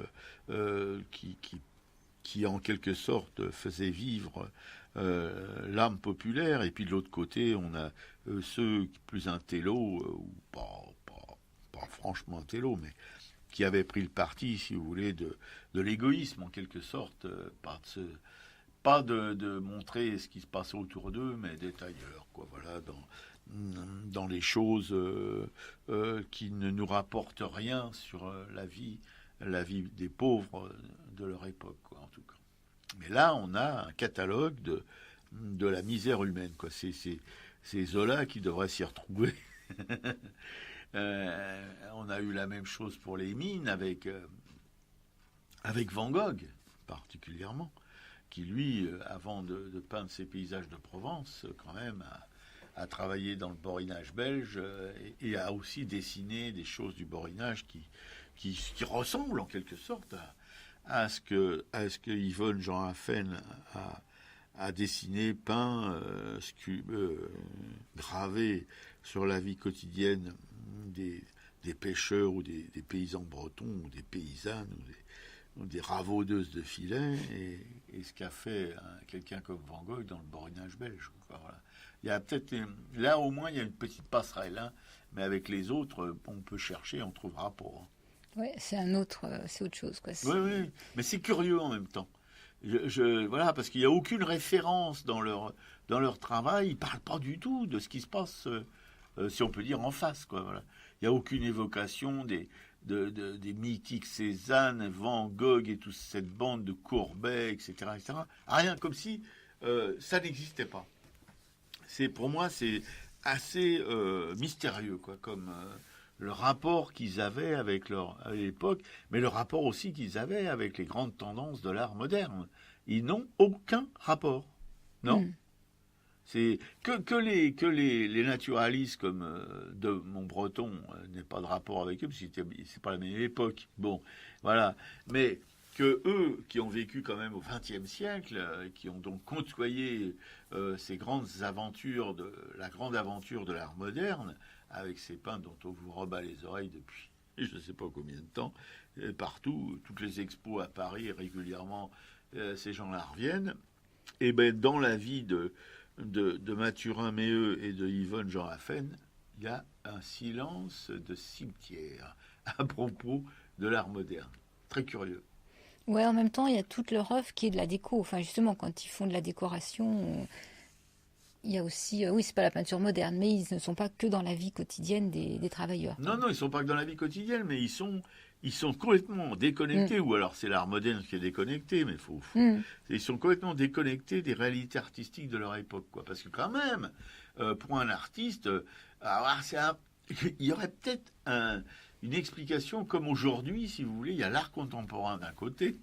qui en quelque sorte faisaient vivre l'âme populaire, et puis de l'autre côté, on a ceux plus intellos, ou pas franchement intellos, mais qui avaient pris le parti, si vous voulez, de l'égoïsme en quelque sorte, pas de montrer ce qui se passe autour d'eux, mais d'être ailleurs, quoi. Voilà, dans les choses qui ne nous rapportent rien sur la vie des pauvres de leur époque, quoi, en tout cas. Mais là, on a un catalogue de la misère humaine, quoi. C'est Zola qui devrait s'y retrouver. On a eu la même chose pour les mines avec Van Gogh, particulièrement, qui, lui, avant de peindre ses paysages de Provence, quand même, a travaillé dans le borinage belge et a aussi dessiné des choses du borinage qui ressemblent en quelque sorte à ce que Yvonne Jean Haffen a dessiné, peint, gravé sur la vie quotidienne des pêcheurs ou des paysans bretons ou des paysannes ou des ravaudeuses de filets, et ce qu'a fait quelqu'un comme Van Gogh dans le borinage belge. Voilà. Il y a peut-être là au moins il y a une petite passerelle, hein, mais avec les autres on peut chercher, on trouvera pas. Oui, c'est autre chose, quoi. Oui, mais c'est curieux en même temps. Voilà, parce qu'il n'y a aucune référence dans leur travail. Ils ne parlent pas du tout de ce qui se passe, si on peut dire, en face, quoi. Voilà. Il n'y a aucune évocation des mythiques Cézanne, Van Gogh et toute cette bande de Courbet, etc. Rien, comme si ça n'existait pas. Pour moi, c'est assez mystérieux, quoi, comme le rapport qu'ils avaient à l'époque, mais le rapport aussi qu'ils avaient avec les grandes tendances de l'art moderne. Ils n'ont aucun rapport, non. C'est que les naturalistes comme de Montbreton n'aient pas de rapport avec eux, parce que c'est pas la même époque. Bon, voilà. Mais que eux, qui ont vécu quand même au XXe siècle, qui ont donc côtoyé ces grandes aventures la grande aventure de l'art moderne, avec ces peintres dont on vous rebat les oreilles depuis je ne sais pas combien de temps, partout, toutes les expos à Paris, régulièrement, ces gens-là reviennent. Et ben dans la vie de Mathurin Méheux et de Yvonne Jean Raffen, il y a un silence de cimetière à propos de l'art moderne. Très curieux. Ouais, en même temps, il y a toute leur œuvre qui est de la déco. Enfin, justement, quand ils font de la décoration, il y a aussi, oui, c'est pas la peinture moderne, mais ils ne sont pas que dans la vie quotidienne des travailleurs. Non, non, ils sont pas que dans la vie quotidienne, mais ils sont complètement déconnectés, ou alors c'est l'art moderne qui est déconnecté, mais ils sont complètement déconnectés des réalités artistiques de leur époque, quoi. Parce que quand même, pour un artiste, il y aurait peut-être une explication comme aujourd'hui, si vous voulez, il y a l'art contemporain d'un côté,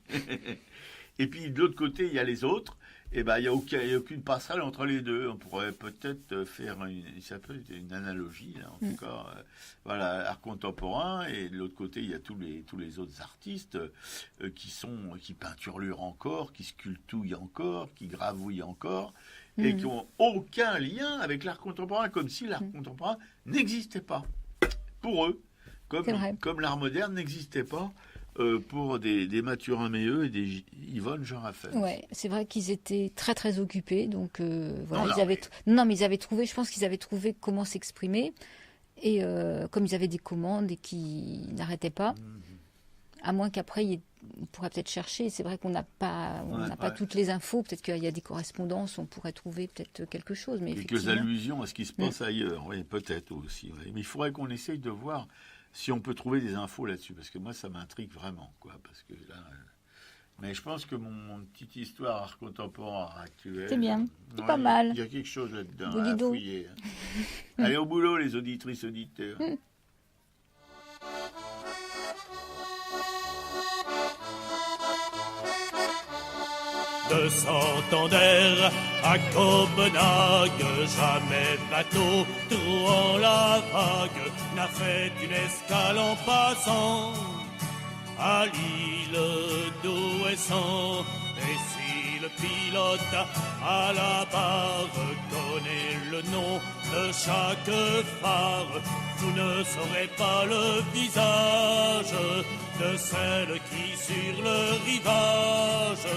et puis de l'autre côté, il y a les autres. Eh ben, il n'y a aucune passerelle entre les deux. On pourrait peut-être faire une analogie, là, en tout cas. Voilà, art contemporain, et de l'autre côté, il y a tous les autres artistes qui peinturlurent encore, qui sculptouillent encore, qui gravouillent encore, et qui n'ont aucun lien avec l'art contemporain, comme si l'art contemporain n'existait pas pour eux, comme l'art moderne n'existait pas pour des Mathurin Méheux et des Yvonne Jean Raffen. Ouais, c'est vrai qu'ils étaient très très occupés, donc voilà, mais ils avaient trouvé, je pense qu'ils avaient trouvé comment s'exprimer, et comme ils avaient des commandes et qui n'arrêtaient pas, à moins qu'après on pourrait peut-être chercher. C'est vrai qu'on n'a pas toutes les infos. Peut-être qu'il y a des correspondances, on pourrait trouver peut-être quelque chose, mais quelques allusions à ce qui se passe ailleurs. Oui, peut-être aussi. Oui. Mais il faudrait qu'on essaye de voir si on peut trouver des infos là-dessus, parce que moi, ça m'intrigue vraiment, quoi. Parce que là, mais je pense que mon petite histoire art contemporain actuelle, c'est bien, c'est pas mal. Il y a quelque chose là-dedans à fouiller. Allez au boulot, les auditrices, auditeurs. De Santander à Copenhague, jamais bateau trouant la vague n'a fait une escale en passant à l'île d'Ouessant. Et si le pilote à la barre connaît le nom de chaque phare, vous ne saurez pas le visage de celle qui sur le rivage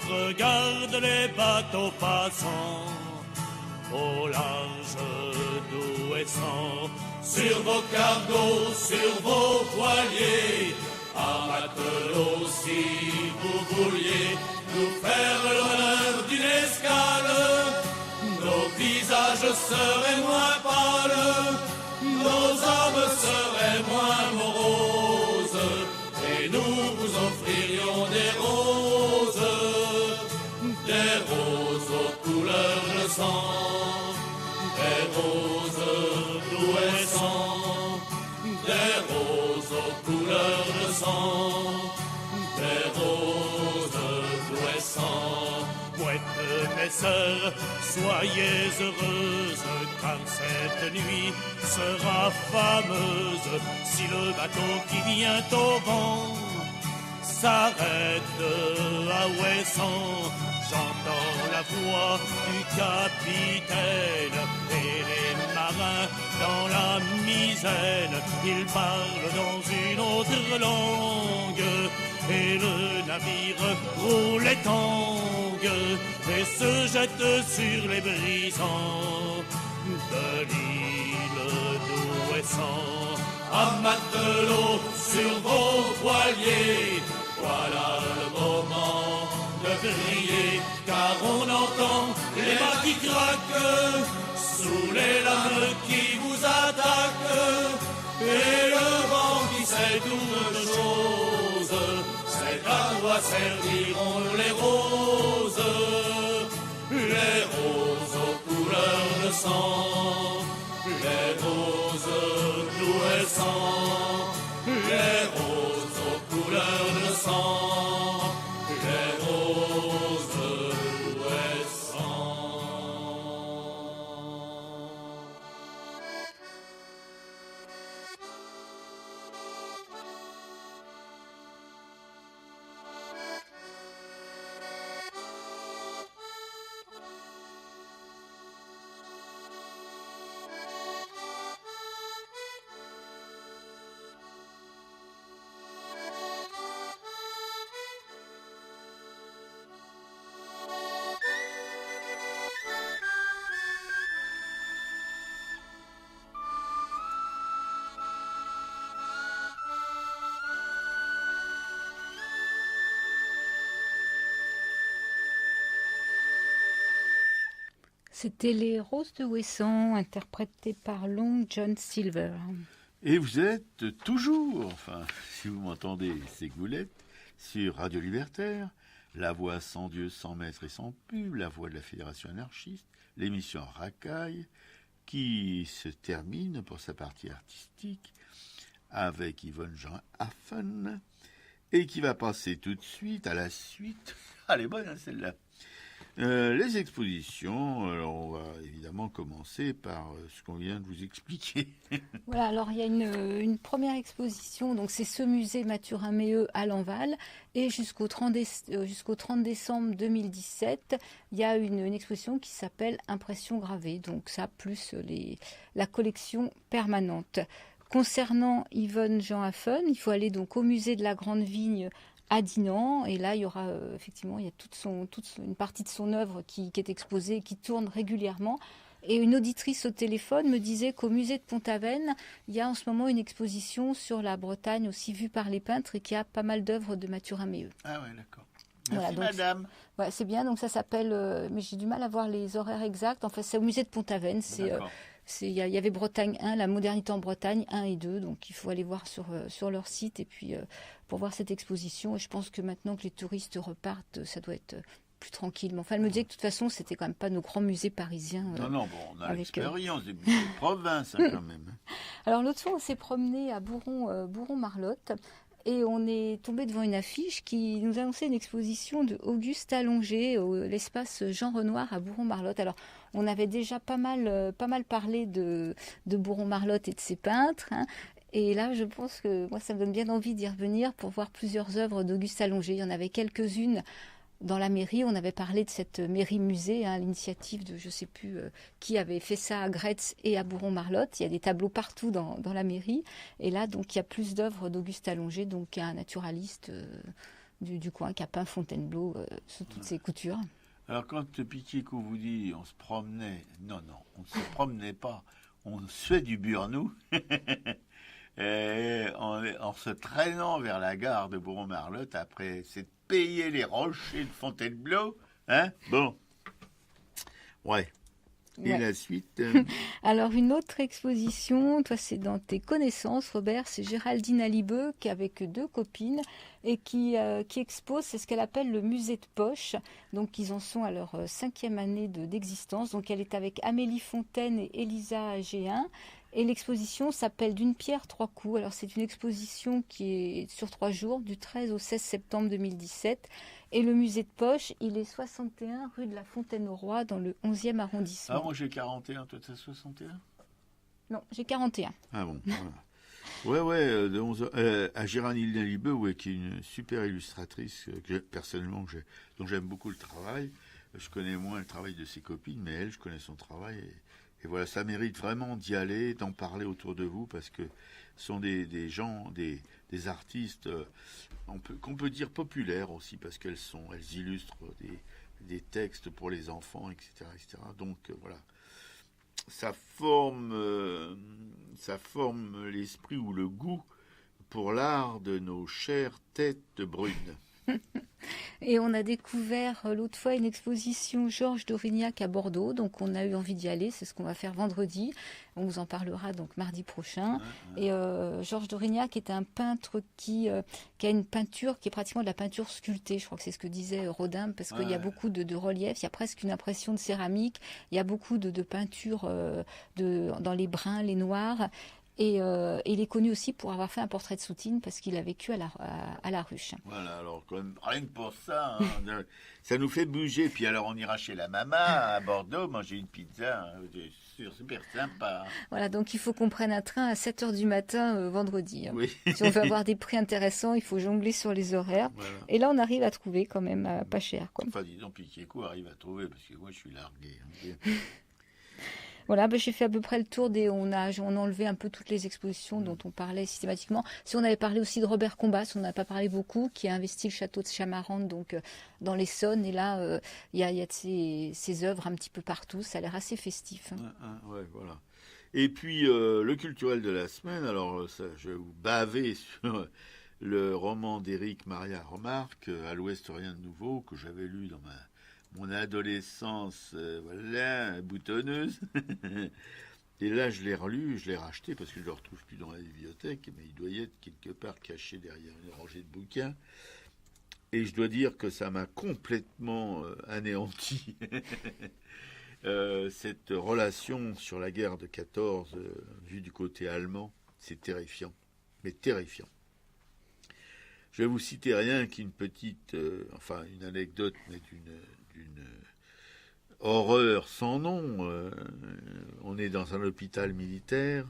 regarde les bateaux passants au large d'Ouessant. Sur vos cargos, sur vos voiliers, à matelot, si vous vouliez nous faire l'honneur d'une escale, nos visages seraient moins pâles, nos âmes seraient moins moroses, et nous vous offririons des roses aux couleurs de sang, des roses d'Ouessant, des roses aux couleurs de sang, des roses d'Ouessant. Mouettes, mes sœurs, soyez heureuses, car cette nuit sera fameuse. Si le bateau qui vient au vent s'arrête à Ouessant, j'entends la voix du capitaine et les marins dans la misaine. Ils parlent dans une autre langue et le navire roule et tangue et se jette sur les brisants de l'île d'Ouessant. À matelot sur vos voiliers, voilà le moment de briller, car on entend les mâts qui craquent sous les lames qui vous attaquent, et le vent qui sait toutes choses. C'est à quoi serviront les roses aux couleurs de sang, les roses d'Ouessant, les roses aux couleurs de sang, les roses d'Ouessant. C'était les Roses de Ouessant, interprétées par Long John Silver. Et vous êtes toujours, enfin, si vous m'entendez, c'est que vous l'êtes, sur Radio Libertaire, la voix sans Dieu, sans maître et sans pub, la voix de la Fédération anarchiste, l'émission Racaille, qui se termine pour sa partie artistique avec Yvonne Jean Affen, et qui va passer tout de suite à la suite. Ah, elle est bonne, hein, celle-là. Les expositions, alors on va évidemment commencer par ce qu'on vient de vous expliquer. Voilà, alors il y a une première exposition, donc c'est ce musée Mathurin-Méheut à Lanval, et jusqu'au 30 décembre 2017, il y a une exposition qui s'appelle Impressions gravées, donc ça plus la collection permanente. Concernant Yvonne Jean Affen, il faut aller donc au musée de la Grande Vigne à Dinan, et là il y aura effectivement il y a une partie de son œuvre qui est exposée, qui tourne régulièrement. Et une auditrice au téléphone me disait qu'au musée de Pont-Aven, il y a en ce moment une exposition sur la Bretagne aussi vue par les peintres et qui a pas mal d'œuvres de Mathurin-Méheut. Ah ouais, d'accord. Merci Voilà, donc, madame. Ouais, c'est bien, donc ça s'appelle, mais j'ai du mal à voir les horaires exacts. Enfin, c'est au musée de Pont-Aven, D'accord. il y avait Bretagne 1, la modernité en Bretagne 1 et 2, donc il faut aller voir sur leur site et puis pour voir cette exposition. Et je pense que maintenant que les touristes repartent, ça doit être plus tranquille. Mais enfin, elle me disait que de toute façon, c'était quand même pas nos grands musées parisiens. Non, bon, on a avec, l'expérience des musées de province hein, quand même. Alors l'autre fois, on s'est promené à Bourron-Marlotte. Et on est tombé devant une affiche qui nous annonçait une exposition de Auguste Allongé au l'espace Jean Renoir à Bourron-Marlotte. Alors, on avait déjà pas mal parlé de Bourron-Marlotte et de ses peintres. Hein. Et là, je pense que moi, ça me donne bien envie d'y revenir pour voir plusieurs œuvres d'Auguste Allongé. Il y en avait quelques-unes dans la mairie. On avait parlé de cette mairie-musée, hein, l'initiative de je ne sais plus qui avait fait ça à Gretz et à Bourron-Marlotte. Il y a des tableaux partout dans la mairie. Et là, donc, il y a plus d'œuvres d'Auguste Allongé, donc qui est un naturaliste du coin, qui a peint Fontainebleau sous toutes ses coutures. Alors quand Piquet-Cou vous dit on se promenait, non, on ne se promenait pas, on se fait du burnou. Et en se traînant vers la gare de Bourron-Marlotte, après c'est payer les rochers de Fontainebleau, hein. Bon, ouais. Et Ouais. la suite Alors, une autre exposition, toi, c'est dans tes connaissances, Robert, c'est Géraldine Alibeux, qui est avec deux copines et qui expose, c'est ce qu'elle appelle le musée de poche. Donc, ils en sont à leur 5e année d'existence. Donc, elle est avec Amélie Fontaine et Elisa Géin. Et l'exposition s'appelle D'une pierre, trois coups. Alors, c'est une exposition qui est sur 3 jours, du 13 au 16 septembre 2017. Et le musée de poche, il est 61 rue de la Fontaine-au-Roi, dans le 11e arrondissement. Ah, moi j'ai 41, toi t'as 61 ? Non, j'ai 41. Ah bon, voilà. Ouais, de 11 à Géraldine Alibeux, ouais, qui est une super illustratrice, personnellement, dont j'aime beaucoup le travail. Je connais moins le travail de ses copines, mais elle, je connais son travail. Et voilà, ça mérite vraiment d'y aller, d'en parler autour de vous, parce que ce sont des gens, des artistes qu'on peut dire populaires aussi, parce qu'elles illustrent des textes pour les enfants, etc. etc. Donc voilà, ça forme l'esprit ou le goût pour l'art de nos chères têtes brunes. Et on a découvert l'autre fois une exposition Georges d'Aurignac à Bordeaux, donc on a eu envie d'y aller, c'est ce qu'on va faire vendredi, on vous en parlera donc mardi prochain. Et Georges d'Aurignac est un peintre qui a une peinture qui est pratiquement de la peinture sculptée, je crois que c'est ce que disait Rodin, parce qu'il y a beaucoup de reliefs, il y a presque une impression de céramique, il y a beaucoup de peinture dans les bruns, les noirs. Et il est connu aussi pour avoir fait un portrait de Soutine parce qu'il a vécu à la Ruche. Voilà, alors quand même, rien que pour ça, hein, ça nous fait bouger. Puis alors on ira chez la maman à Bordeaux manger une pizza, hein, c'est super sympa. Voilà, donc il faut qu'on prenne un train à 7h du matin vendredi. Hein. Oui. Si on veut avoir des prix intéressants, il faut jongler sur les horaires. Voilà. Et là, on arrive à trouver quand même pas cher. Quoi. Enfin, disons, Piquet-Cou arrive à trouver, parce que moi je suis largué. Hein. Voilà, j'ai fait à peu près le tour on a enlevé un peu toutes les expositions dont on parlait systématiquement. Si on avait parlé aussi de Robert Combas, on n'a pas parlé beaucoup, qui a investi le château de Chamarande, donc dans l'Essonne. Et là, il y a de ses œuvres un petit peu partout. Ça a l'air assez festif. Hein. Ouais, voilà. Et puis, le culturel de la semaine, alors ça, je vais vous baver sur le roman d'Éric Maria Remarque, À l'Ouest, rien de nouveau, que j'avais lu dans mon adolescence, voilà, boutonneuse. Et là, je l'ai relu, je l'ai racheté parce que je ne le retrouve plus dans la bibliothèque, mais il doit y être quelque part caché derrière une rangée de bouquins. Et je dois dire que ça m'a complètement anéanti. Cette relation sur la guerre de 14, vue du côté allemand, c'est terrifiant, mais terrifiant. Je vais vous citer rien qu'une petite, une anecdote, mais d'une horreur sans nom. On est dans un hôpital militaire.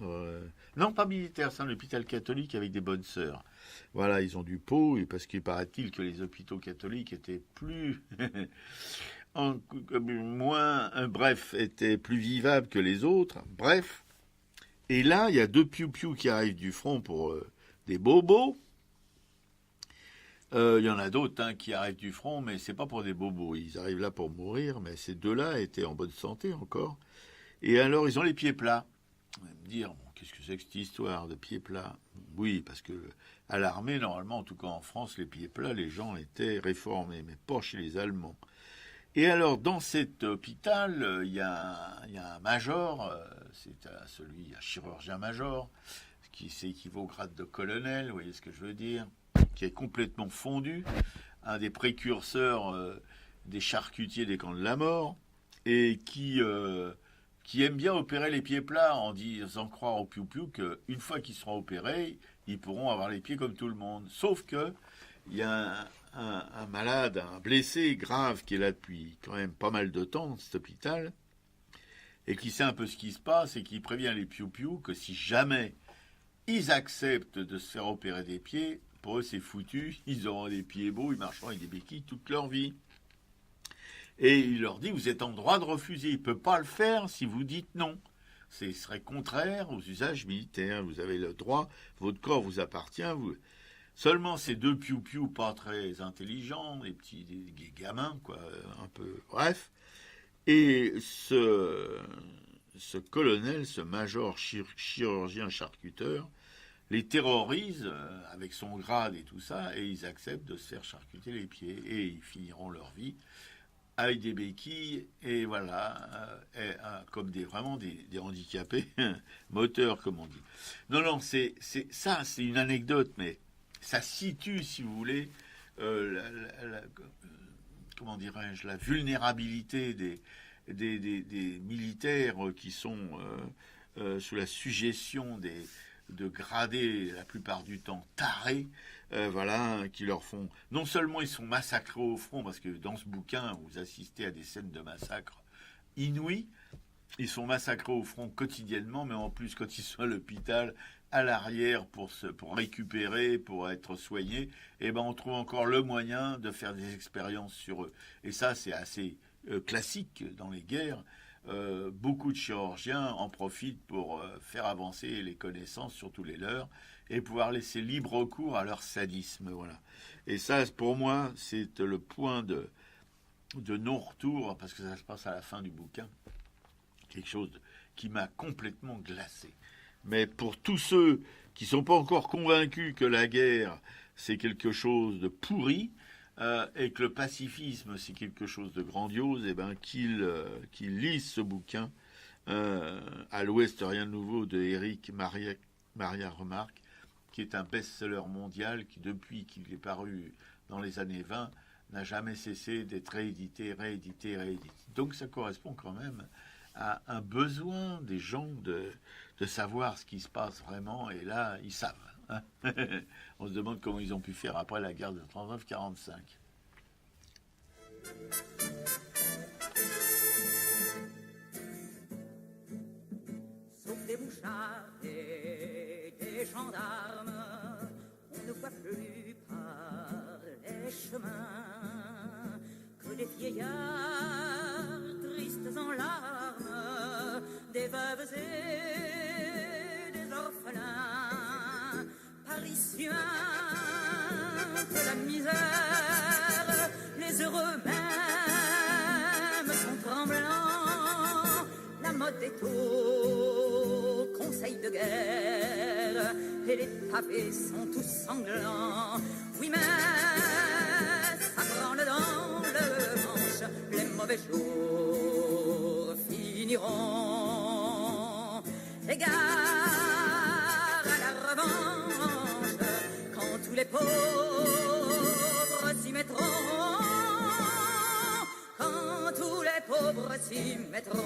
Non, pas militaire, c'est un hôpital catholique avec des bonnes sœurs. Voilà, ils ont du pot, et parce qu'il paraît-il que les hôpitaux catholiques étaient plus... étaient plus vivables que les autres. Bref. Et là, il y a 2 piou-piou qui arrivent du front pour des bobos. Il y en a d'autres qui arrivent du front, mais c'est pas pour des bobos. Ils arrivent là pour mourir, mais ces 2-là étaient en bonne santé encore. Et alors, ils ont les pieds plats. On va me dire, bon, qu'est-ce que c'est que cette histoire de pieds plats? Oui, parce que à l'armée, normalement, en tout cas en France, les pieds plats, les gens étaient réformés, mais pas chez les Allemands. Et alors, dans cet hôpital, il y a un major, c'est un chirurgien-major, qui s'équivaut au grade de colonel, vous voyez ce que je veux dire, qui est complètement fondu, un des précurseurs des charcutiers des camps de la mort, et qui aime bien opérer les pieds plats en disant croire au piou-piou qu'une fois qu'ils seront opérés, ils pourront avoir les pieds comme tout le monde. Sauf que il y a un malade, un blessé grave qui est là depuis quand même pas mal de temps dans cet hôpital, et qui sait un peu ce qui se passe, et qui prévient les piou-piou que si jamais ils acceptent de se faire opérer des pieds, pour eux c'est foutu, ils auront des pieds beaux, ils marcheront avec des béquilles toute leur vie. Et il leur dit, vous êtes en droit de refuser, il ne peut pas le faire si vous dites non. Ce serait contraire aux usages militaires, vous avez le droit, votre corps vous appartient, vous... Seulement ces 2 piou-piou pas très intelligents, des gamins, quoi, un peu... Bref. Et ce colonel, ce major chirurgien charcuteur, les terrorise avec son grade et tout ça, et ils acceptent de se faire charcuter les pieds. Et ils finiront leur vie avec des béquilles, et voilà, comme vraiment des handicapés moteurs, comme on dit. Non, c'est une anecdote, mais ça situe, si vous voulez, comment dirais-je, la vulnérabilité des militaires qui sont sous la suggestion de gradés, la plupart du temps tarés, qui leur font... Non seulement ils sont massacrés au front, parce que dans ce bouquin, vous assistez à des scènes de massacre inouïes, ils sont massacrés au front quotidiennement, mais en plus, quand ils sont à l'hôpital, à l'arrière pour récupérer, pour être soignés, on trouve encore le moyen de faire des expériences sur eux. Et ça, c'est assez classique dans les guerres. Beaucoup de chirurgiens en profitent pour faire avancer les connaissances, surtout les leurs, et pouvoir laisser libre cours à leur sadisme. Voilà. Et ça, pour moi, c'est le point de non-retour, parce que ça se passe à la fin du bouquin. Quelque chose qui m'a complètement glacé. Mais pour tous ceux qui ne sont pas encore convaincus que la guerre, c'est quelque chose de pourri, et que le pacifisme, c'est quelque chose de grandiose, qu'ils lisent ce bouquin, À l'Ouest, rien de nouveau, de Éric Maria Remarque, qui est un best-seller mondial qui, depuis qu'il est paru dans les années 20, n'a jamais cessé d'être réédité. Donc ça correspond quand même à un besoin des gens de savoir ce qui se passe vraiment, et là, ils savent. Hein. On se demande comment ils ont pu faire après la guerre de 39-45. Sauf des mouchards et des gendarmes, on ne voit plus par les chemins que des vieillards tristes en larmes, des veuves et des orphelins, parisiens de la misère, les heureux même sont tremblants, la mode est au conseil de guerre, et les pavés sont tous sanglants. Oui, mais ça branle dans le manche, les mauvais jours finiront. Égard à la revanche, quand tous les pauvres s'y mettront, quand tous les pauvres s'y mettront.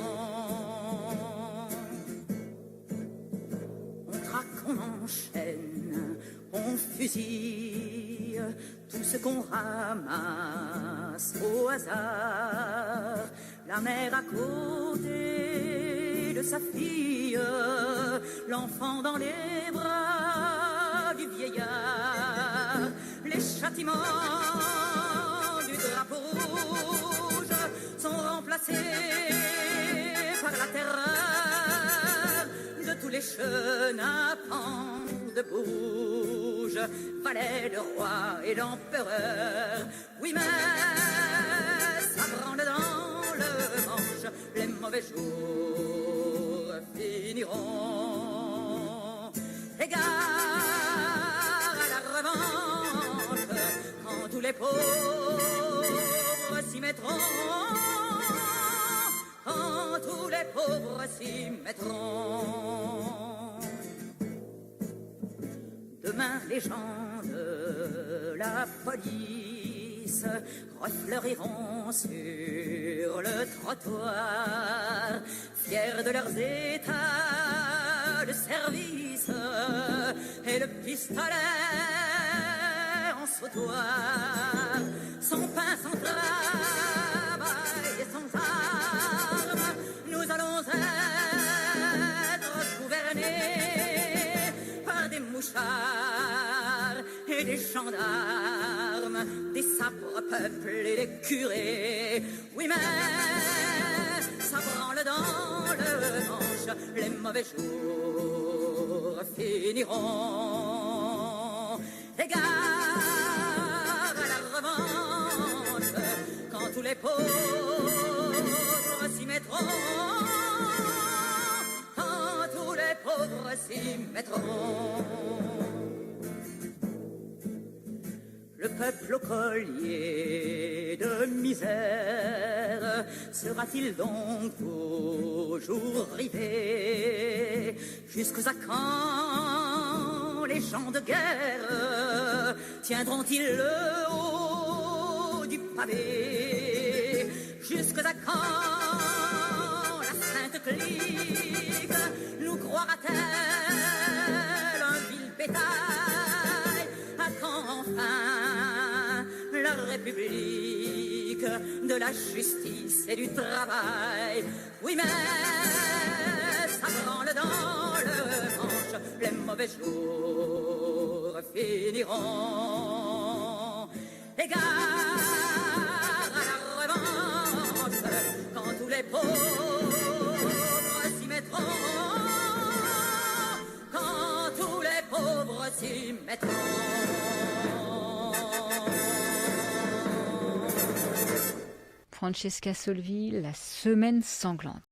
On traque, on enchaîne, on fusille tout ce qu'on ramasse au hasard. La mère à côté de sa fille, l'enfant dans les bras du vieillard. Les châtiments du drapeau rouge sont remplacés par la terreur de tous les chenapans de Bourges, valets le roi et l'empereur. Oui, mais ça branle dans le manche, les mauvais jours finiront. Égard à la revanche, quand tous les pauvres s'y mettront, quand tous les pauvres s'y mettront. Demain, les gens de la police refleuriront sur le trottoir, fiers de leurs états de service et le pistolet en sautoir. Sans pain, sans travail et sans armes, nous allons être gouvernés par des mouchards et des gendarmes, des sabres peuples et des curés. Oui, mais ça branle dans le manche, les mauvais jours finiront. Égard à la revanche, quand tous les pauvres s'y mettront, quand tous les pauvres s'y mettront. Le peuple au collier de misère sera-t-il donc toujours rivé? Jusqu'à quand les gens de guerre tiendront-ils le haut du pavé? Jusqu'à quand la sainte clique nous croira-t-elle un vil bétail? À quand enfin la République de la justice et du travail? Oui, mais ça branle dans le manche, les mauvais jours finiront. Égard à la revanche, quand tous les pauvres s'y mettront, quand tous les pauvres s'y mettront. Francesca Solvi, La Semaine sanglante.